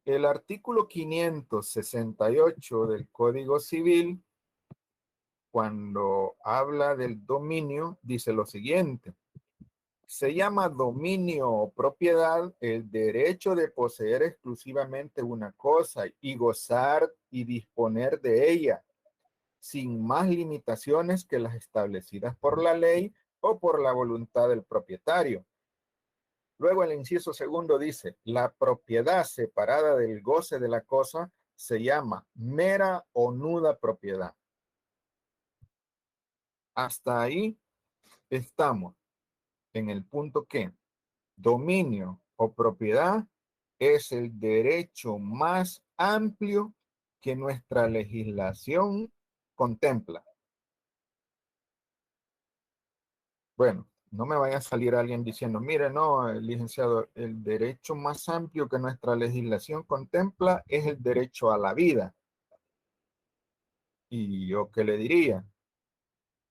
El artículo 568 del Código Civil, cuando habla del dominio, dice lo siguiente. Se llama dominio o propiedad el derecho de poseer exclusivamente una cosa y gozar y disponer de ella, sin más limitaciones que las establecidas por la ley o por la voluntad del propietario. Luego el inciso segundo dice, la propiedad separada del goce de la cosa se llama mera o nuda propiedad. Hasta ahí estamos en el punto que dominio o propiedad es el derecho más amplio que nuestra legislación contempla. Bueno, no me vaya a salir alguien diciendo, mire, no, licenciado, el derecho más amplio que nuestra legislación contempla es el derecho a la vida. ¿Y yo qué le diría?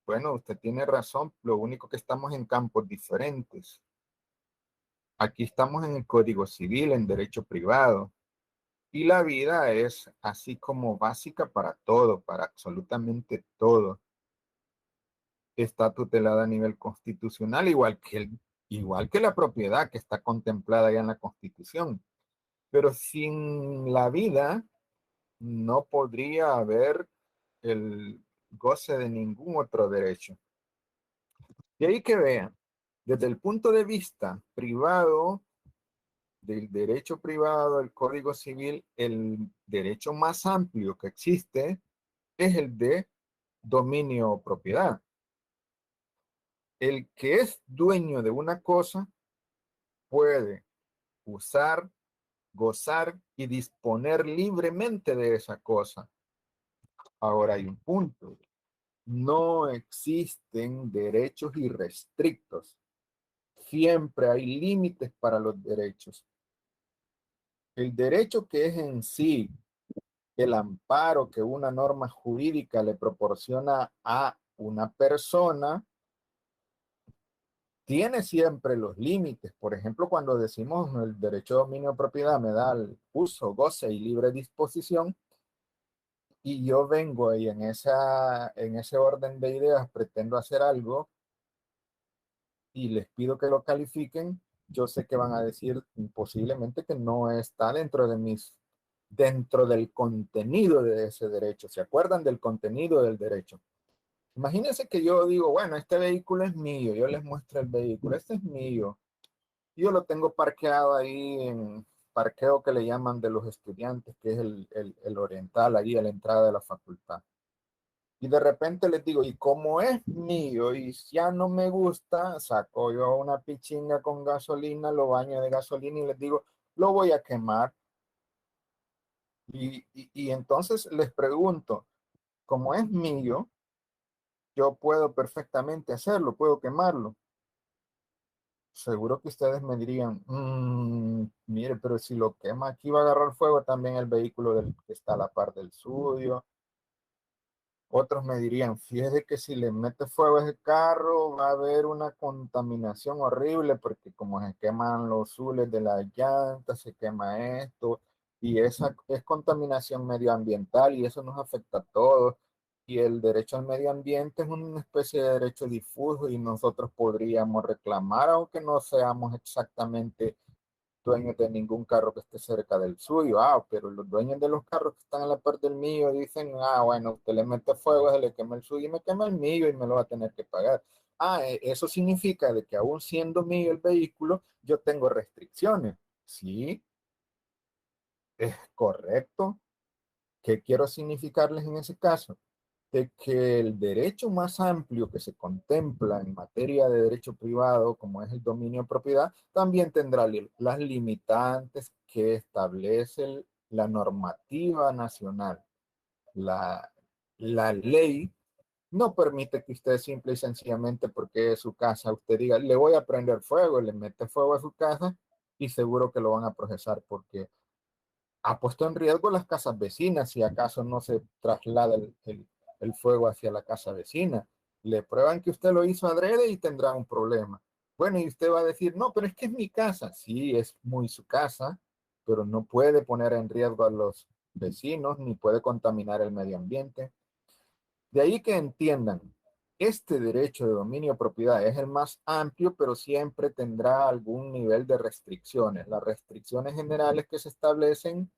Bueno, usted tiene razón, lo único que estamos en campos diferentes. Aquí estamos en el Código Civil, en derecho privado. Y la vida es así como básica para todo, para absolutamente todo. Está tutelada a nivel constitucional, igual que la propiedad que está contemplada ya en la Constitución. Pero sin la vida no podría haber el goce de ningún otro derecho. De ahí que vean, desde el punto de vista privado, del derecho privado, el Código Civil, el derecho más amplio que existe es el de dominio o propiedad. El que es dueño de una cosa puede usar, gozar y disponer libremente de esa cosa. Ahora hay un punto. No existen derechos irrestrictos. Siempre hay límites para los derechos. El derecho que es en sí el amparo que una norma jurídica le proporciona a una persona tiene siempre los límites. Por ejemplo, cuando decimos el derecho de dominio de propiedad me da el uso, goce y libre disposición, y yo vengo y en ese orden de ideas pretendo hacer algo y les pido que lo califiquen, yo sé que van a decir posiblemente que no está dentro del contenido de ese derecho. ¿Se acuerdan del contenido del derecho? Imagínense que yo digo, bueno, este vehículo es mío, yo les muestro el vehículo, este es mío. Yo lo tengo parqueado ahí en parqueo que le llaman de los estudiantes, que es el oriental, ahí a la entrada de la facultad. Y de repente les digo, y como es mío y ya no me gusta, saco yo una pichinga con gasolina, lo baño de gasolina y les digo, lo voy a quemar. Y entonces les pregunto, como es mío, yo puedo perfectamente hacerlo, puedo quemarlo. seguro que ustedes me dirían, mire, pero si lo quema aquí va a agarrar fuego también el vehículo del que está a la par del suyo. Otros me dirían, fíjese que si le mete fuego a ese carro va a haber una contaminación horrible porque como se queman los zules de las llantas, se quema esto y esa es contaminación medioambiental y eso nos afecta a todos. Y el derecho al medio ambiente es una especie de derecho difuso y nosotros podríamos reclamar, aunque no seamos exactamente dueños de ningún carro que esté cerca del suyo. Pero los dueños de los carros que están a la par del mío dicen, bueno, usted le mete fuego, se le quema el suyo y me quema el mío y me lo va a tener que pagar. Eso significa de que aún siendo mío el vehículo, yo tengo restricciones. Sí, es correcto. ¿Qué quiero significarles en ese caso? De que el derecho más amplio que se contempla en materia de derecho privado, como es el dominio de propiedad, también tendrá las limitantes que establece la normativa nacional. La, la ley no permite que usted simple y sencillamente, porque es su casa, usted diga, le voy a prender fuego, le mete fuego a su casa y seguro que lo van a procesar porque ha puesto en riesgo las casas vecinas si acaso no se traslada el fuego hacia la casa vecina. Le prueban que usted lo hizo adrede y tendrá un problema. Bueno, y usted va a decir, no, pero es que es mi casa. Sí, es muy su casa, pero no puede poner en riesgo a los vecinos ni puede contaminar el medio ambiente. De ahí que entiendan, este derecho de dominio de propiedad es el más amplio, pero siempre tendrá algún nivel de restricciones. Las restricciones generales que se establecen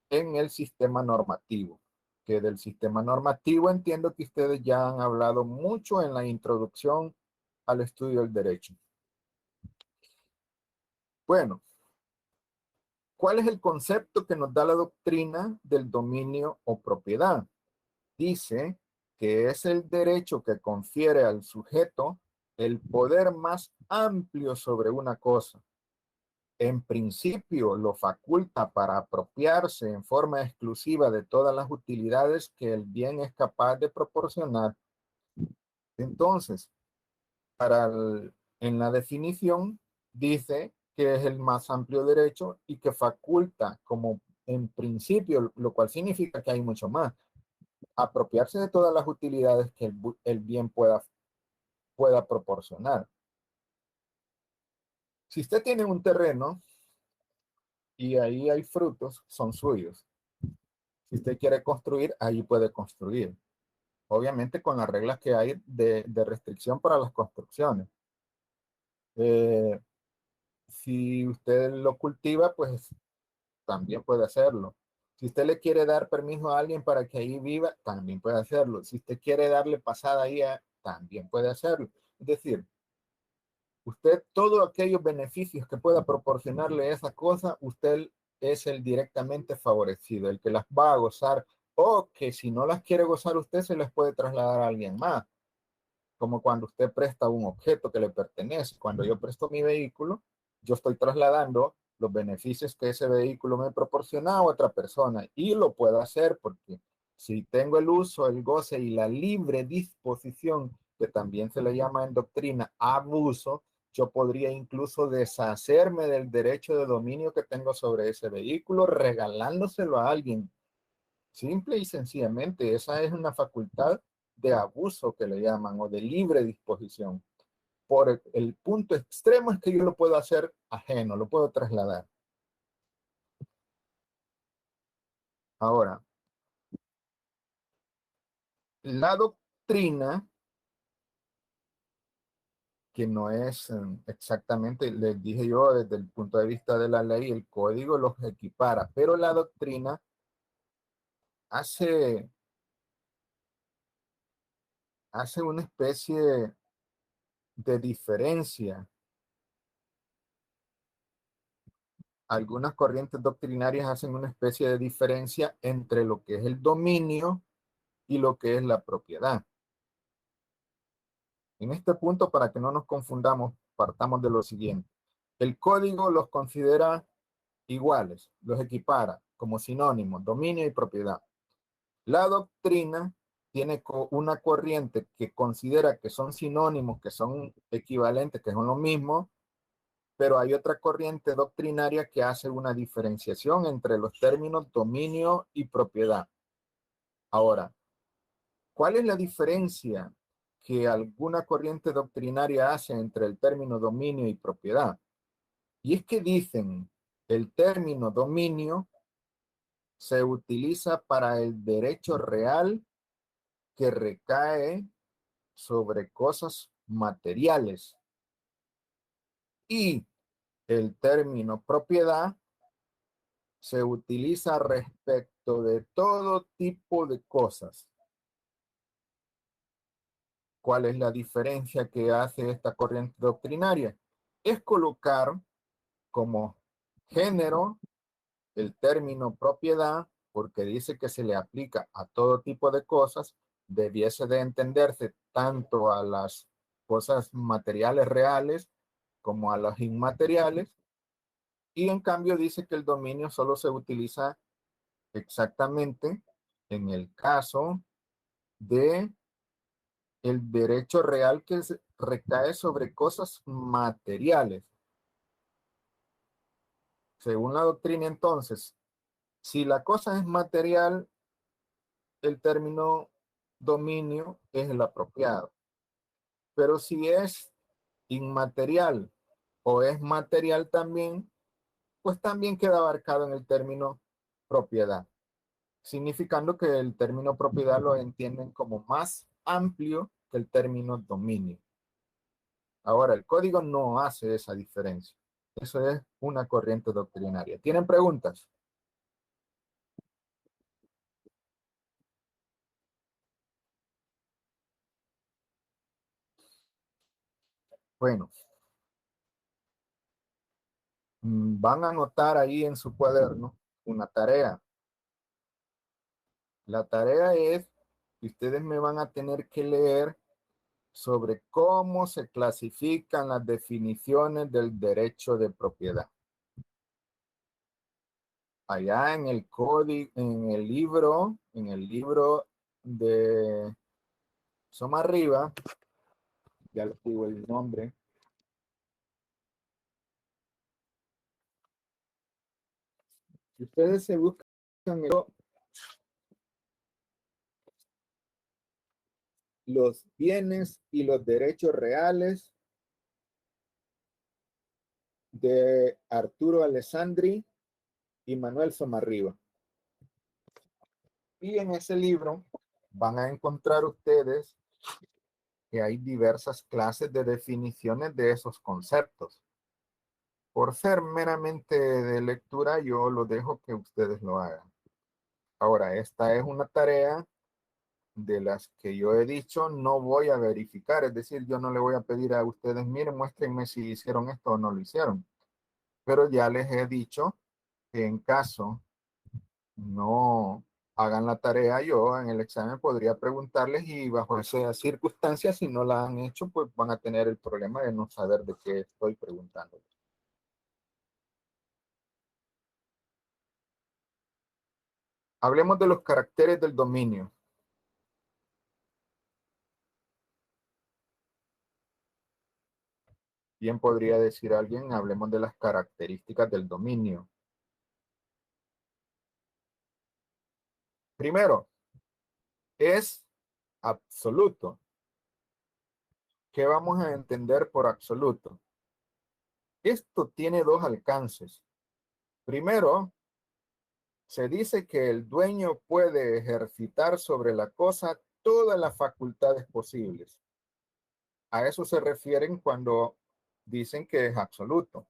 en el sistema normativo, que del sistema normativo entiendo que ustedes ya han hablado mucho en la introducción al estudio del derecho. Bueno, ¿cuál es el concepto que nos da la doctrina del dominio o propiedad? Dice que es el derecho que confiere al sujeto el poder más amplio sobre una cosa. En principio, lo faculta para apropiarse en forma exclusiva de todas las utilidades que el bien es capaz de proporcionar. Entonces, en la definición, dice que es el más amplio derecho y que faculta como en principio, lo cual significa que hay mucho más, apropiarse de todas las utilidades que el bien pueda proporcionar. Si usted tiene un terreno y ahí hay frutos, son suyos. Si usted quiere construir, ahí puede construir. Obviamente con las reglas que hay de restricción para las construcciones. Si usted lo cultiva, pues también puede hacerlo. Si usted le quiere dar permiso a alguien para que ahí viva, también puede hacerlo. Si usted quiere darle pasada ahí, también puede hacerlo. Es decir, usted todos aquellos beneficios que pueda proporcionarle esa cosa, usted es el directamente favorecido, el que las va a gozar o que si no las quiere gozar usted se las puede trasladar a alguien más, como cuando usted presta un objeto que le pertenece. Cuando yo presto mi vehículo, yo estoy trasladando los beneficios que ese vehículo me proporciona a otra persona y lo puedo hacer porque si tengo el uso, el goce y la libre disposición, que también se le llama en doctrina abuso, yo podría incluso deshacerme del derecho de dominio que tengo sobre ese vehículo regalándoselo a alguien. Simple y sencillamente, esa es una facultad de abuso que le llaman o de libre disposición. Por el punto extremo es que yo lo puedo hacer ajeno, lo puedo trasladar. Ahora, la doctrina, que no es exactamente, les dije yo, desde el punto de vista de la ley, el código los equipara, pero la doctrina hace, hace una especie de diferencia. Algunas corrientes doctrinarias hacen una especie de diferencia entre lo que es el dominio y lo que es la propiedad. En este punto, para que no nos confundamos, partamos de lo siguiente. El código los considera iguales, los equipara como sinónimos, dominio y propiedad. La doctrina tiene una corriente que considera que son sinónimos, que son equivalentes, que son lo mismo, pero hay otra corriente doctrinaria que hace una diferenciación entre los términos dominio y propiedad. Ahora, ¿cuál es la diferencia que alguna corriente doctrinaria hace entre el término dominio y propiedad? Y es que dicen, el término dominio se utiliza para el derecho real que recae sobre cosas materiales. Y el término propiedad se utiliza respecto de todo tipo de cosas. ¿Cuál es la diferencia que hace esta corriente doctrinaria? Es colocar como género el término propiedad, porque dice que se le aplica a todo tipo de cosas, debiese de entenderse tanto a las cosas materiales reales como a las inmateriales, y en cambio dice que el dominio solo se utiliza exactamente en el caso de el derecho real que recae sobre cosas materiales. Según la doctrina, entonces, si la cosa es material, el término dominio es el apropiado. Pero si es inmaterial o es material también, pues también queda abarcado en el término propiedad, significando que el término propiedad lo entienden como más amplio que el término dominio. Ahora, el código no hace esa diferencia. Eso es una corriente doctrinaria. ¿Tienen preguntas? Bueno, van a anotar ahí en su cuaderno una tarea. La tarea es que ustedes me van a tener que leer sobre cómo se clasifican las definiciones del derecho de propiedad. Allá en el código, en el libro de Soma Arriba, ya les digo el nombre. Si ustedes se buscan los bienes y los derechos reales de Arturo Alessandri y Manuel Somarriba. Y en ese libro van a encontrar ustedes que hay diversas clases de definiciones de esos conceptos. Por ser meramente de lectura, yo lo dejo que ustedes lo hagan. Ahora, esta es una tarea de las que yo he dicho, no voy a verificar, es decir, yo no le voy a pedir a ustedes, miren, muéstrenme si hicieron esto o no lo hicieron. Pero ya les he dicho que en caso no hagan la tarea, yo en el examen podría preguntarles y bajo esas circunstancias, si no la han hecho, pues van a tener el problema de no saber de qué estoy preguntando. Hablemos de los caracteres del dominio. Bien podría decir alguien, hablemos de las características del dominio. Primero, es absoluto. ¿Qué vamos a entender por absoluto? Esto tiene dos alcances. Primero, se dice que el dueño puede ejercitar sobre la cosa todas las facultades posibles. A eso se refieren cuando dicen que es absoluto.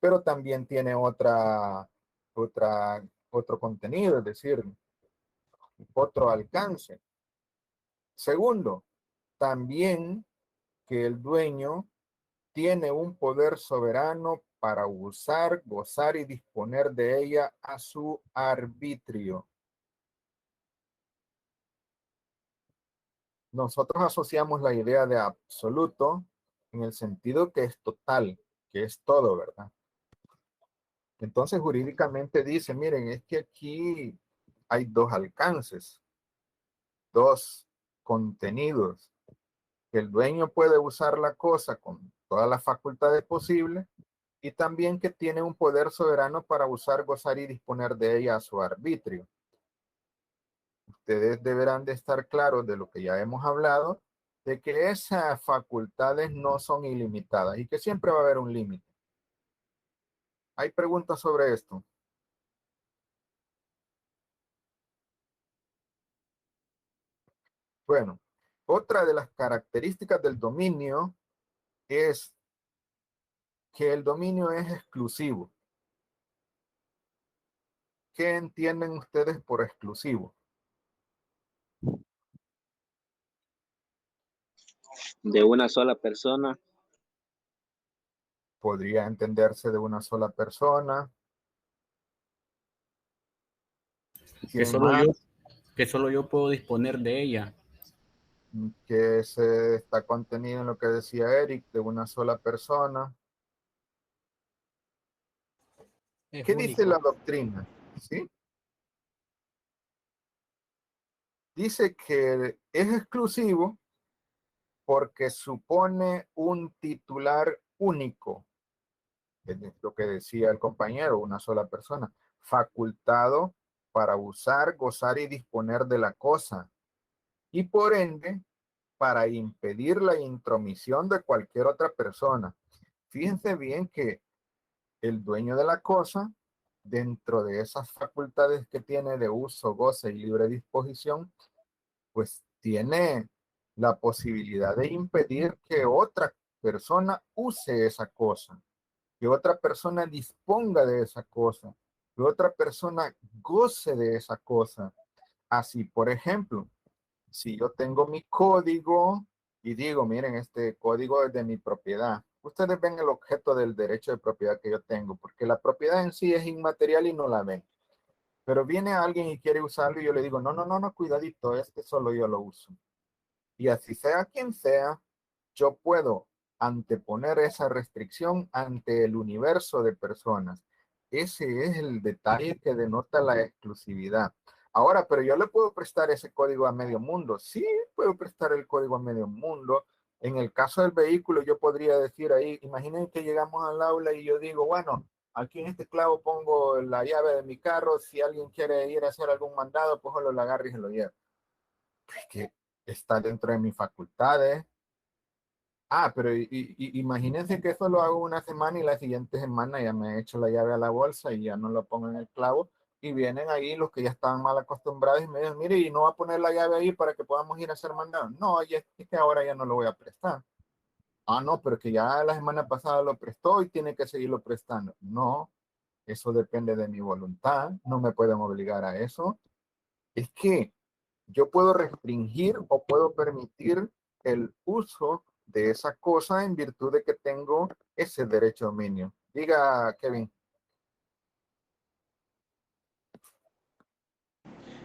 Pero también tiene otro contenido, es decir, otro alcance. Segundo, también que el dueño tiene un poder soberano para usar, gozar y disponer de ella a su arbitrio. Nosotros asociamos la idea de absoluto en el sentido que es total, que es todo, ¿verdad? Entonces jurídicamente dice, miren, es que aquí hay dos alcances, dos contenidos, que el dueño puede usar la cosa con todas las facultades posibles y también que tiene un poder soberano para usar, gozar y disponer de ella a su arbitrio. Ustedes deberán de estar claros de lo que ya hemos hablado, de que esas facultades no son ilimitadas y que siempre va a haber un límite. ¿Hay preguntas sobre esto? Bueno, otra de las características del dominio es que el dominio es exclusivo. ¿Qué entienden ustedes por exclusivo? De una sola persona. Podría entenderse de una sola persona. Que ¿Quién más? solo yo puedo disponer de ella. Que se está contenido en lo que decía Eric, de una sola persona. Es ¿Qué dice la único. doctrina? ¿Sí? Dice que es exclusivo porque supone un titular único, es lo que decía el compañero, una sola persona, facultado para usar, gozar y disponer de la cosa, y por ende, para impedir la intromisión de cualquier otra persona. Fíjense bien que el dueño de la cosa, dentro de esas facultades que tiene de uso, goce y libre disposición, pues tiene la posibilidad de impedir que otra persona use esa cosa, que otra persona disponga de esa cosa, que otra persona goce de esa cosa. Así, por ejemplo, si yo tengo mi código y digo, miren, este código es de mi propiedad. Ustedes ven el objeto del derecho de propiedad que yo tengo, porque la propiedad en sí es inmaterial y no la ven. Pero viene alguien y quiere usarlo y yo le digo, no, no, no, no, cuidadito, este solo yo lo uso. Y así sea quien sea, yo puedo anteponer esa restricción ante el universo de personas. Ese es el detalle que denota la exclusividad. Ahora, pero yo le puedo prestar ese código a medio mundo. Sí, puedo prestar el código a medio mundo. En el caso del vehículo, yo podría decir ahí, imaginen que llegamos al aula y yo digo, bueno, aquí en este clavo pongo la llave de mi carro. Si alguien quiere ir a hacer algún mandado, pues lo agarro y se lo llevo. Es que está dentro de mis facultades. Ah, pero imagínense que eso lo hago una semana y la siguiente semana ya me he hecho la llave a la bolsa y ya no lo pongo en el clavo. Y vienen ahí los que ya estaban mal acostumbrados y me dicen, mire, y no va a poner la llave ahí para que podamos ir a hacer mandado. No, es que ahora ya no lo voy a prestar. Ah, no, pero que ya la semana pasada lo prestó y tiene que seguirlo prestando. No, eso depende de mi voluntad. No me pueden obligar a eso. Es que yo puedo restringir o puedo permitir el uso de esa cosa en virtud de que tengo ese derecho de dominio. Diga, Kevin.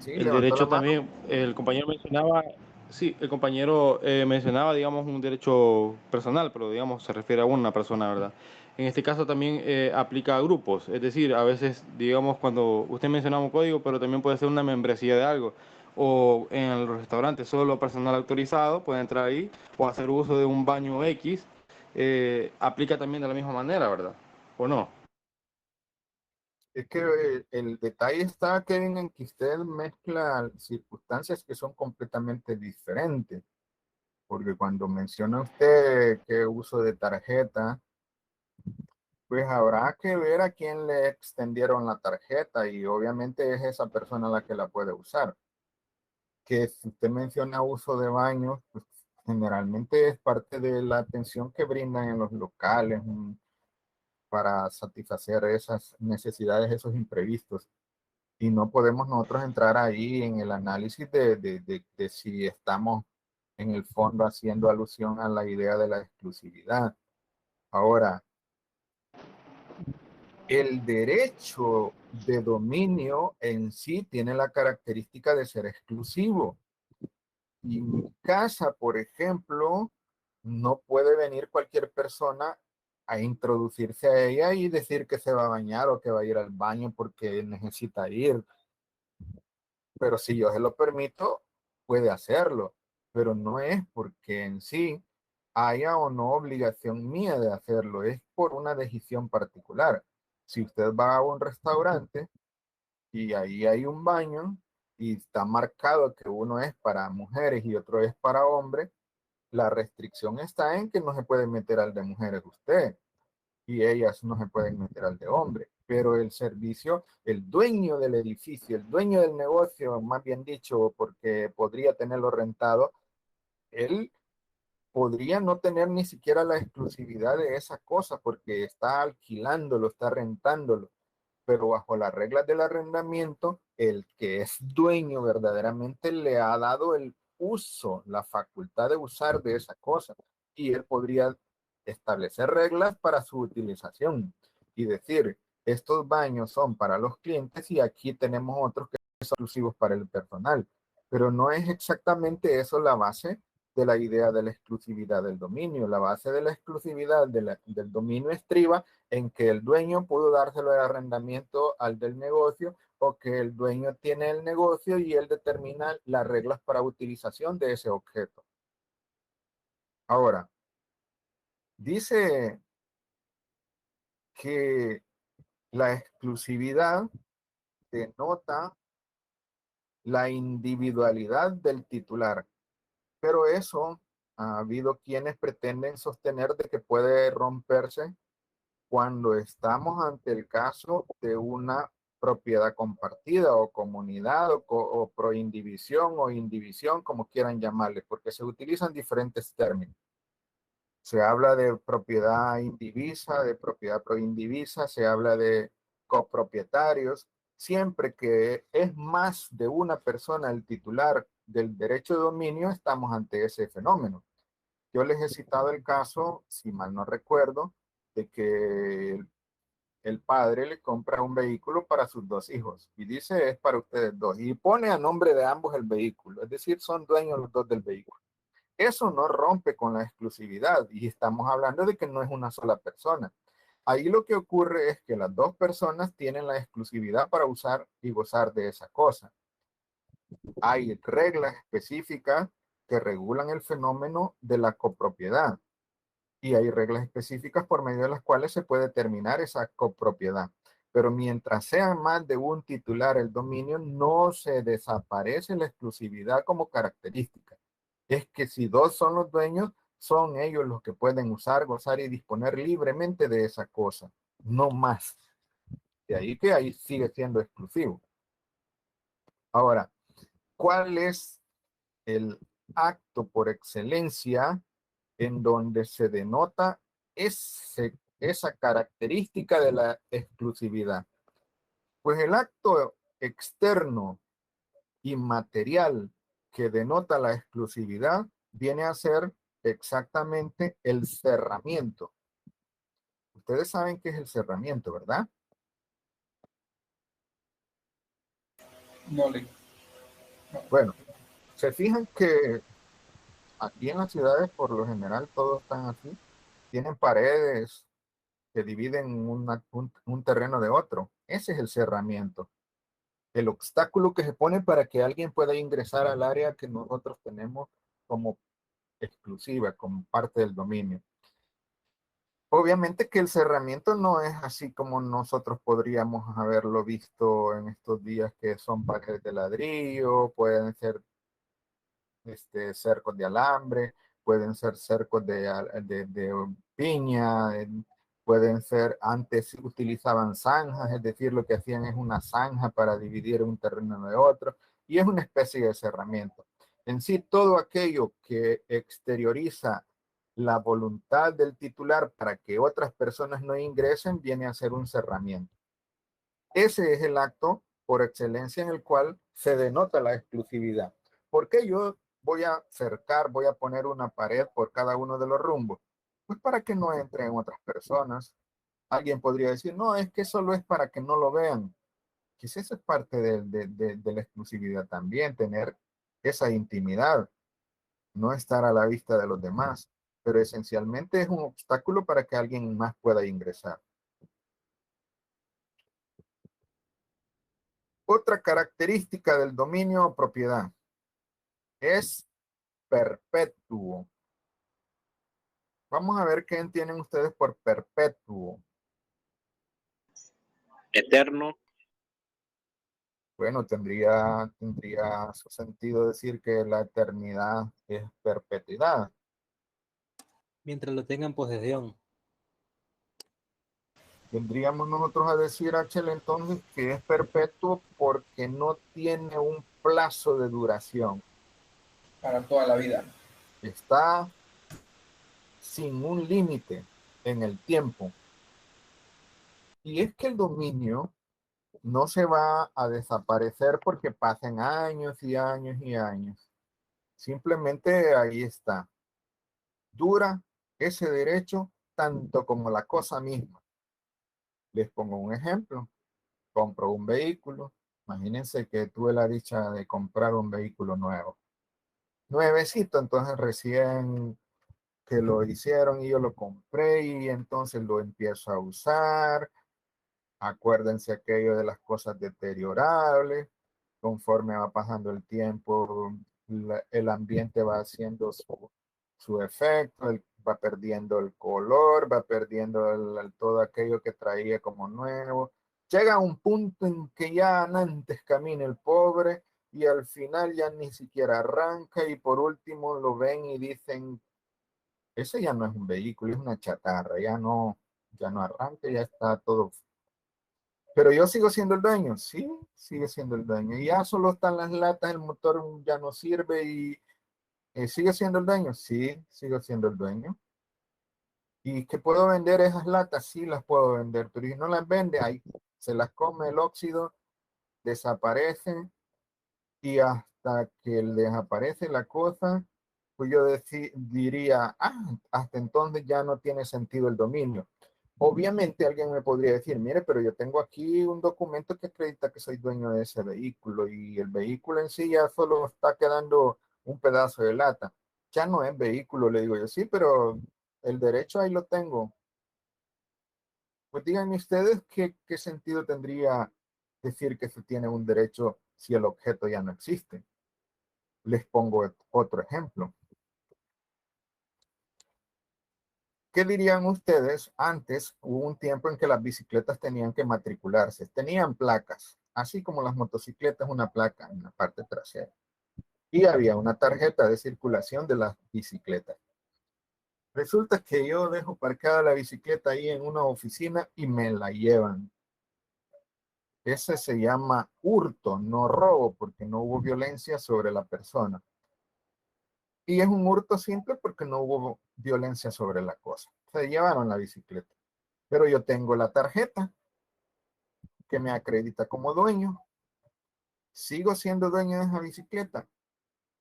Sí, El levantó la derecho mano. también, el compañero mencionaba, sí, el compañero mencionaba, digamos, un derecho personal, pero digamos, se refiere a una persona, ¿verdad? En este caso también aplica a grupos, es decir, a veces, digamos, cuando usted mencionaba un código, pero también puede ser una membresía de algo, o en los restaurantes solo personal autorizado puede entrar ahí, o hacer uso de un baño X, aplica también de la misma manera, ¿verdad? ¿O no? Es que el detalle está, Kevin, en que usted mezcla circunstancias que son completamente diferentes. Porque cuando menciona usted que uso de tarjeta, pues habrá que ver a quién le extendieron la tarjeta y obviamente es esa persona la que la puede usar. Que si usted menciona uso de baños, pues generalmente es parte de la atención que brindan en los locales para satisfacer esas necesidades, esos imprevistos. Y no podemos nosotros entrar ahí en el análisis de si estamos en el fondo haciendo alusión a la idea de la exclusividad. Ahora, el derecho de dominio en sí tiene la característica de ser exclusivo. Y mi casa, por ejemplo, no puede venir cualquier persona a introducirse a ella y decir que se va a bañar o que va a ir al baño porque necesita ir. Pero si yo se lo permito, puede hacerlo. Pero no es porque en sí haya o no obligación mía de hacerlo, es por una decisión particular. Si usted va a un restaurante y ahí hay un baño y está marcado que uno es para mujeres y otro es para hombres, la restricción está en que no se puede meter al de mujeres usted y ellas no se pueden meter al de hombre. Pero el servicio, el dueño del edificio, el dueño del negocio, más bien dicho, porque podría tenerlo rentado, él podría no tener ni siquiera la exclusividad de esa cosa porque está alquilándolo, está rentándolo, pero bajo las reglas del arrendamiento, el que es dueño verdaderamente le ha dado el uso, la facultad de usar de esa cosa, y él podría establecer reglas para su utilización y decir, estos baños son para los clientes y aquí tenemos otros que son exclusivos para el personal, pero no es exactamente eso la base de la idea de la exclusividad del dominio. La base de la exclusividad del dominio estriba en que el dueño pudo dárselo de arrendamiento al del negocio o que el dueño tiene el negocio y él determina las reglas para utilización de ese objeto. Ahora, dice que la exclusividad denota la individualidad del titular, pero eso ha habido quienes pretenden sostener de que puede romperse cuando estamos ante el caso de una propiedad compartida o comunidad o proindivisión o indivisión, como quieran llamarle, porque se utilizan diferentes términos. Se habla de propiedad indivisa, de propiedad proindivisa, se habla de copropietarios. Siempre que es más de una persona el titular del derecho de dominio, estamos ante ese fenómeno. Yo les he citado el caso, si mal no recuerdo, de que el padre le compra un vehículo para sus dos hijos y dice es para ustedes dos y pone a nombre de ambos el vehículo, es decir, son dueños los dos del vehículo. Eso no rompe con la exclusividad y estamos hablando de que no es una sola persona. Ahí lo que ocurre es que las dos personas tienen la exclusividad para usar y gozar de esa cosa. Hay reglas específicas que regulan el fenómeno de la copropiedad y hay reglas específicas por medio de las cuales se puede determinar esa copropiedad. Pero mientras sea más de un titular el dominio, no se desaparece la exclusividad como característica. Es que si dos son los dueños, son ellos los que pueden usar, gozar y disponer libremente de esa cosa, no más. De ahí que ahí sigue siendo exclusivo. Ahora, ¿cuál es el acto por excelencia en donde se denota esa característica de la exclusividad? Pues el acto externo y material que denota la exclusividad viene a ser exactamente el cerramiento. Ustedes saben qué es el cerramiento, ¿verdad? No le. Bueno, se fijan que aquí en las ciudades por lo general todos están así, tienen paredes que dividen un terreno de otro. Ese es el cerramiento, el obstáculo que se pone para que alguien pueda ingresar al área que nosotros tenemos como exclusiva, como parte del dominio. Obviamente que el cerramiento no es así como nosotros podríamos haberlo visto en estos días, que son paredes de ladrillo, pueden ser cercos de alambre, pueden ser cercos de piña, pueden ser, antes utilizaban zanjas, es decir, lo que hacían es una zanja para dividir un terreno de otro, y es una especie de cerramiento. En sí, todo aquello que exterioriza la voluntad del titular para que otras personas no ingresen viene a ser un cerramiento. Ese es el acto por excelencia en el cual se denota la exclusividad. ¿Por qué yo voy a cercar, voy a poner una pared por cada uno de los rumbos? Pues para que no entren otras personas. Alguien podría decir, no, es que solo es para que no lo vean. Quizás eso es parte de la exclusividad también, tener esa intimidad, no estar a la vista de los demás, pero esencialmente es un obstáculo para que alguien más pueda ingresar. Otra característica del dominio o propiedad es perpetuo. Vamos a ver qué entienden ustedes por perpetuo. Eterno. Bueno, tendría su sentido decir que la eternidad es perpetuidad. Mientras lo tenga en posesión. Vendríamos nosotros a decir, H, entonces, que es perpetuo porque no tiene un plazo de duración. Para toda la vida. Está sin un límite en el tiempo. Y es que el dominio no se va a desaparecer porque pasen años y años y años. Simplemente ahí está. Dura ese derecho tanto como la cosa misma. Les pongo un ejemplo. Compro un vehículo. Imagínense que tuve la dicha de comprar un vehículo nuevo. Nuevecito, entonces recién que lo hicieron y yo lo compré y entonces lo empiezo a usar. Acuérdense aquello de las cosas deteriorables. Conforme va pasando el tiempo, el ambiente va haciendo su efecto, va perdiendo el color, va perdiendo todo aquello que traía como nuevo. Llega a un punto en que ya antes camina el pobre y al final ya ni siquiera arranca y por último lo ven y dicen, ese ya no es un vehículo, es una chatarra, ya no arranca, ya está todo. Pero yo sigo siendo el dueño, sí, sigue siendo el dueño. Y ya solo están las latas, el motor ya no sirve y sigue siendo el dueño, sí, sigo siendo el dueño. ¿Y que puedo vender esas latas? Sí, las puedo vender, pero si no las vende, ahí se las come el óxido, desaparecen y hasta que desaparece la cosa, pues yo diría, hasta entonces ya no tiene sentido el dominio. Obviamente alguien me podría decir, mire, pero yo tengo aquí un documento que acredita que soy dueño de ese vehículo y el vehículo en sí ya solo está quedando un pedazo de lata. Ya no es vehículo, le digo yo, sí, pero el derecho ahí lo tengo. Pues díganme ustedes qué sentido tendría decir que se tiene un derecho si el objeto ya no existe. Les pongo otro ejemplo. ¿Qué dirían ustedes? Antes hubo un tiempo en que las bicicletas tenían que matricularse, tenían placas, así como las motocicletas, una placa en la parte trasera. Y había una tarjeta de circulación de las bicicletas. Resulta que yo dejo parcada la bicicleta ahí en una oficina y me la llevan. Ese se llama hurto, no robo, porque no hubo violencia sobre la persona. Y es un hurto simple porque no hubo violencia sobre la cosa. Se llevaron la bicicleta. Pero yo tengo la tarjeta que me acredita como dueño. ¿Sigo siendo dueño de esa bicicleta?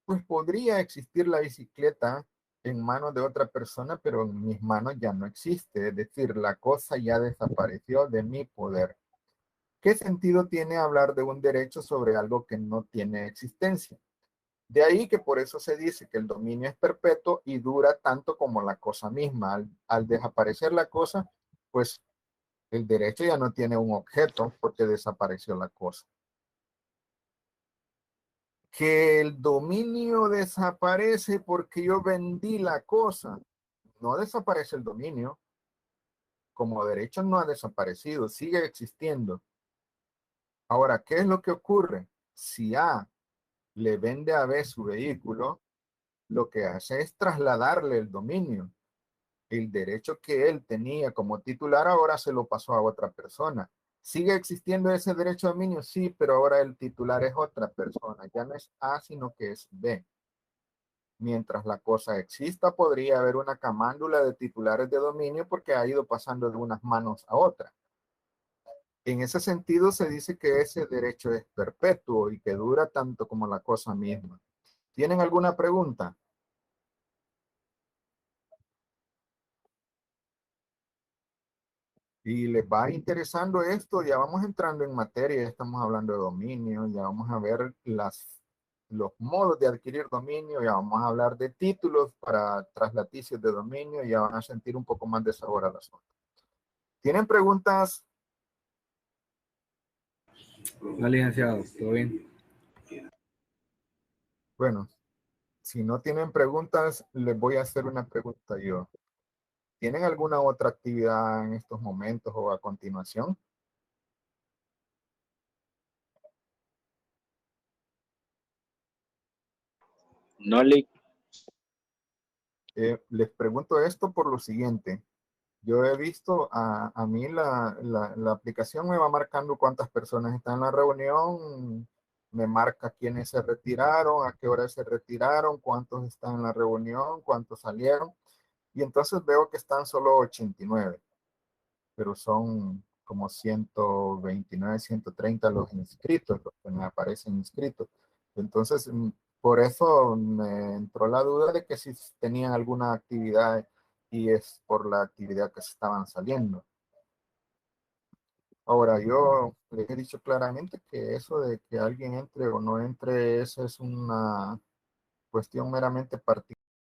Pues podría existir la bicicleta en manos de otra persona, pero en mis manos ya no existe. Es decir, la cosa ya desapareció de mi poder. ¿Qué sentido tiene hablar de un derecho sobre algo que no tiene existencia? De ahí que por eso se dice que el dominio es perpetuo y dura tanto como la cosa misma. Al desaparecer la cosa, pues el derecho ya no tiene un objeto porque desapareció la cosa. Que el dominio desaparece porque yo vendí la cosa. No desaparece el dominio. Como derecho no ha desaparecido, sigue existiendo. Ahora, ¿qué es lo que ocurre? Si A le vende a B su vehículo, lo que hace es trasladarle el dominio. El derecho que él tenía como titular ahora se lo pasó a otra persona. ¿Sigue existiendo ese derecho de dominio? Sí, pero ahora el titular es otra persona. Ya no es A, sino que es B. Mientras la cosa exista, podría haber una camándula de titulares de dominio porque ha ido pasando de unas manos a otras. En ese sentido, se dice que ese derecho es perpetuo y que dura tanto como la cosa misma. ¿Tienen alguna pregunta? Y les va interesando esto, ya vamos entrando en materia, ya estamos hablando de dominio, ya vamos a ver los modos de adquirir dominio, ya vamos a hablar de títulos para traslaticios de dominio, ya van a sentir un poco más de sabor al asunto. ¿Tienen preguntas? No, licenciado, todo bien. Bueno, si no tienen preguntas, les voy a hacer una pregunta yo. ¿Tienen alguna otra actividad en estos momentos o a continuación? No, Lick. Les pregunto esto por lo siguiente. Yo he visto, a mí la aplicación me va marcando cuántas personas están en la reunión, me marca quiénes se retiraron, a qué hora se retiraron, cuántos están en la reunión, cuántos salieron. Y entonces veo que están solo 89, pero son como 129, 130 los inscritos, los que me aparecen inscritos. Entonces, por eso me entró la duda de que si tenían alguna actividad y es por la actividad que se estaban saliendo. Ahora, yo les he dicho claramente que eso de que alguien entre o no entre, eso es una cuestión meramente particular.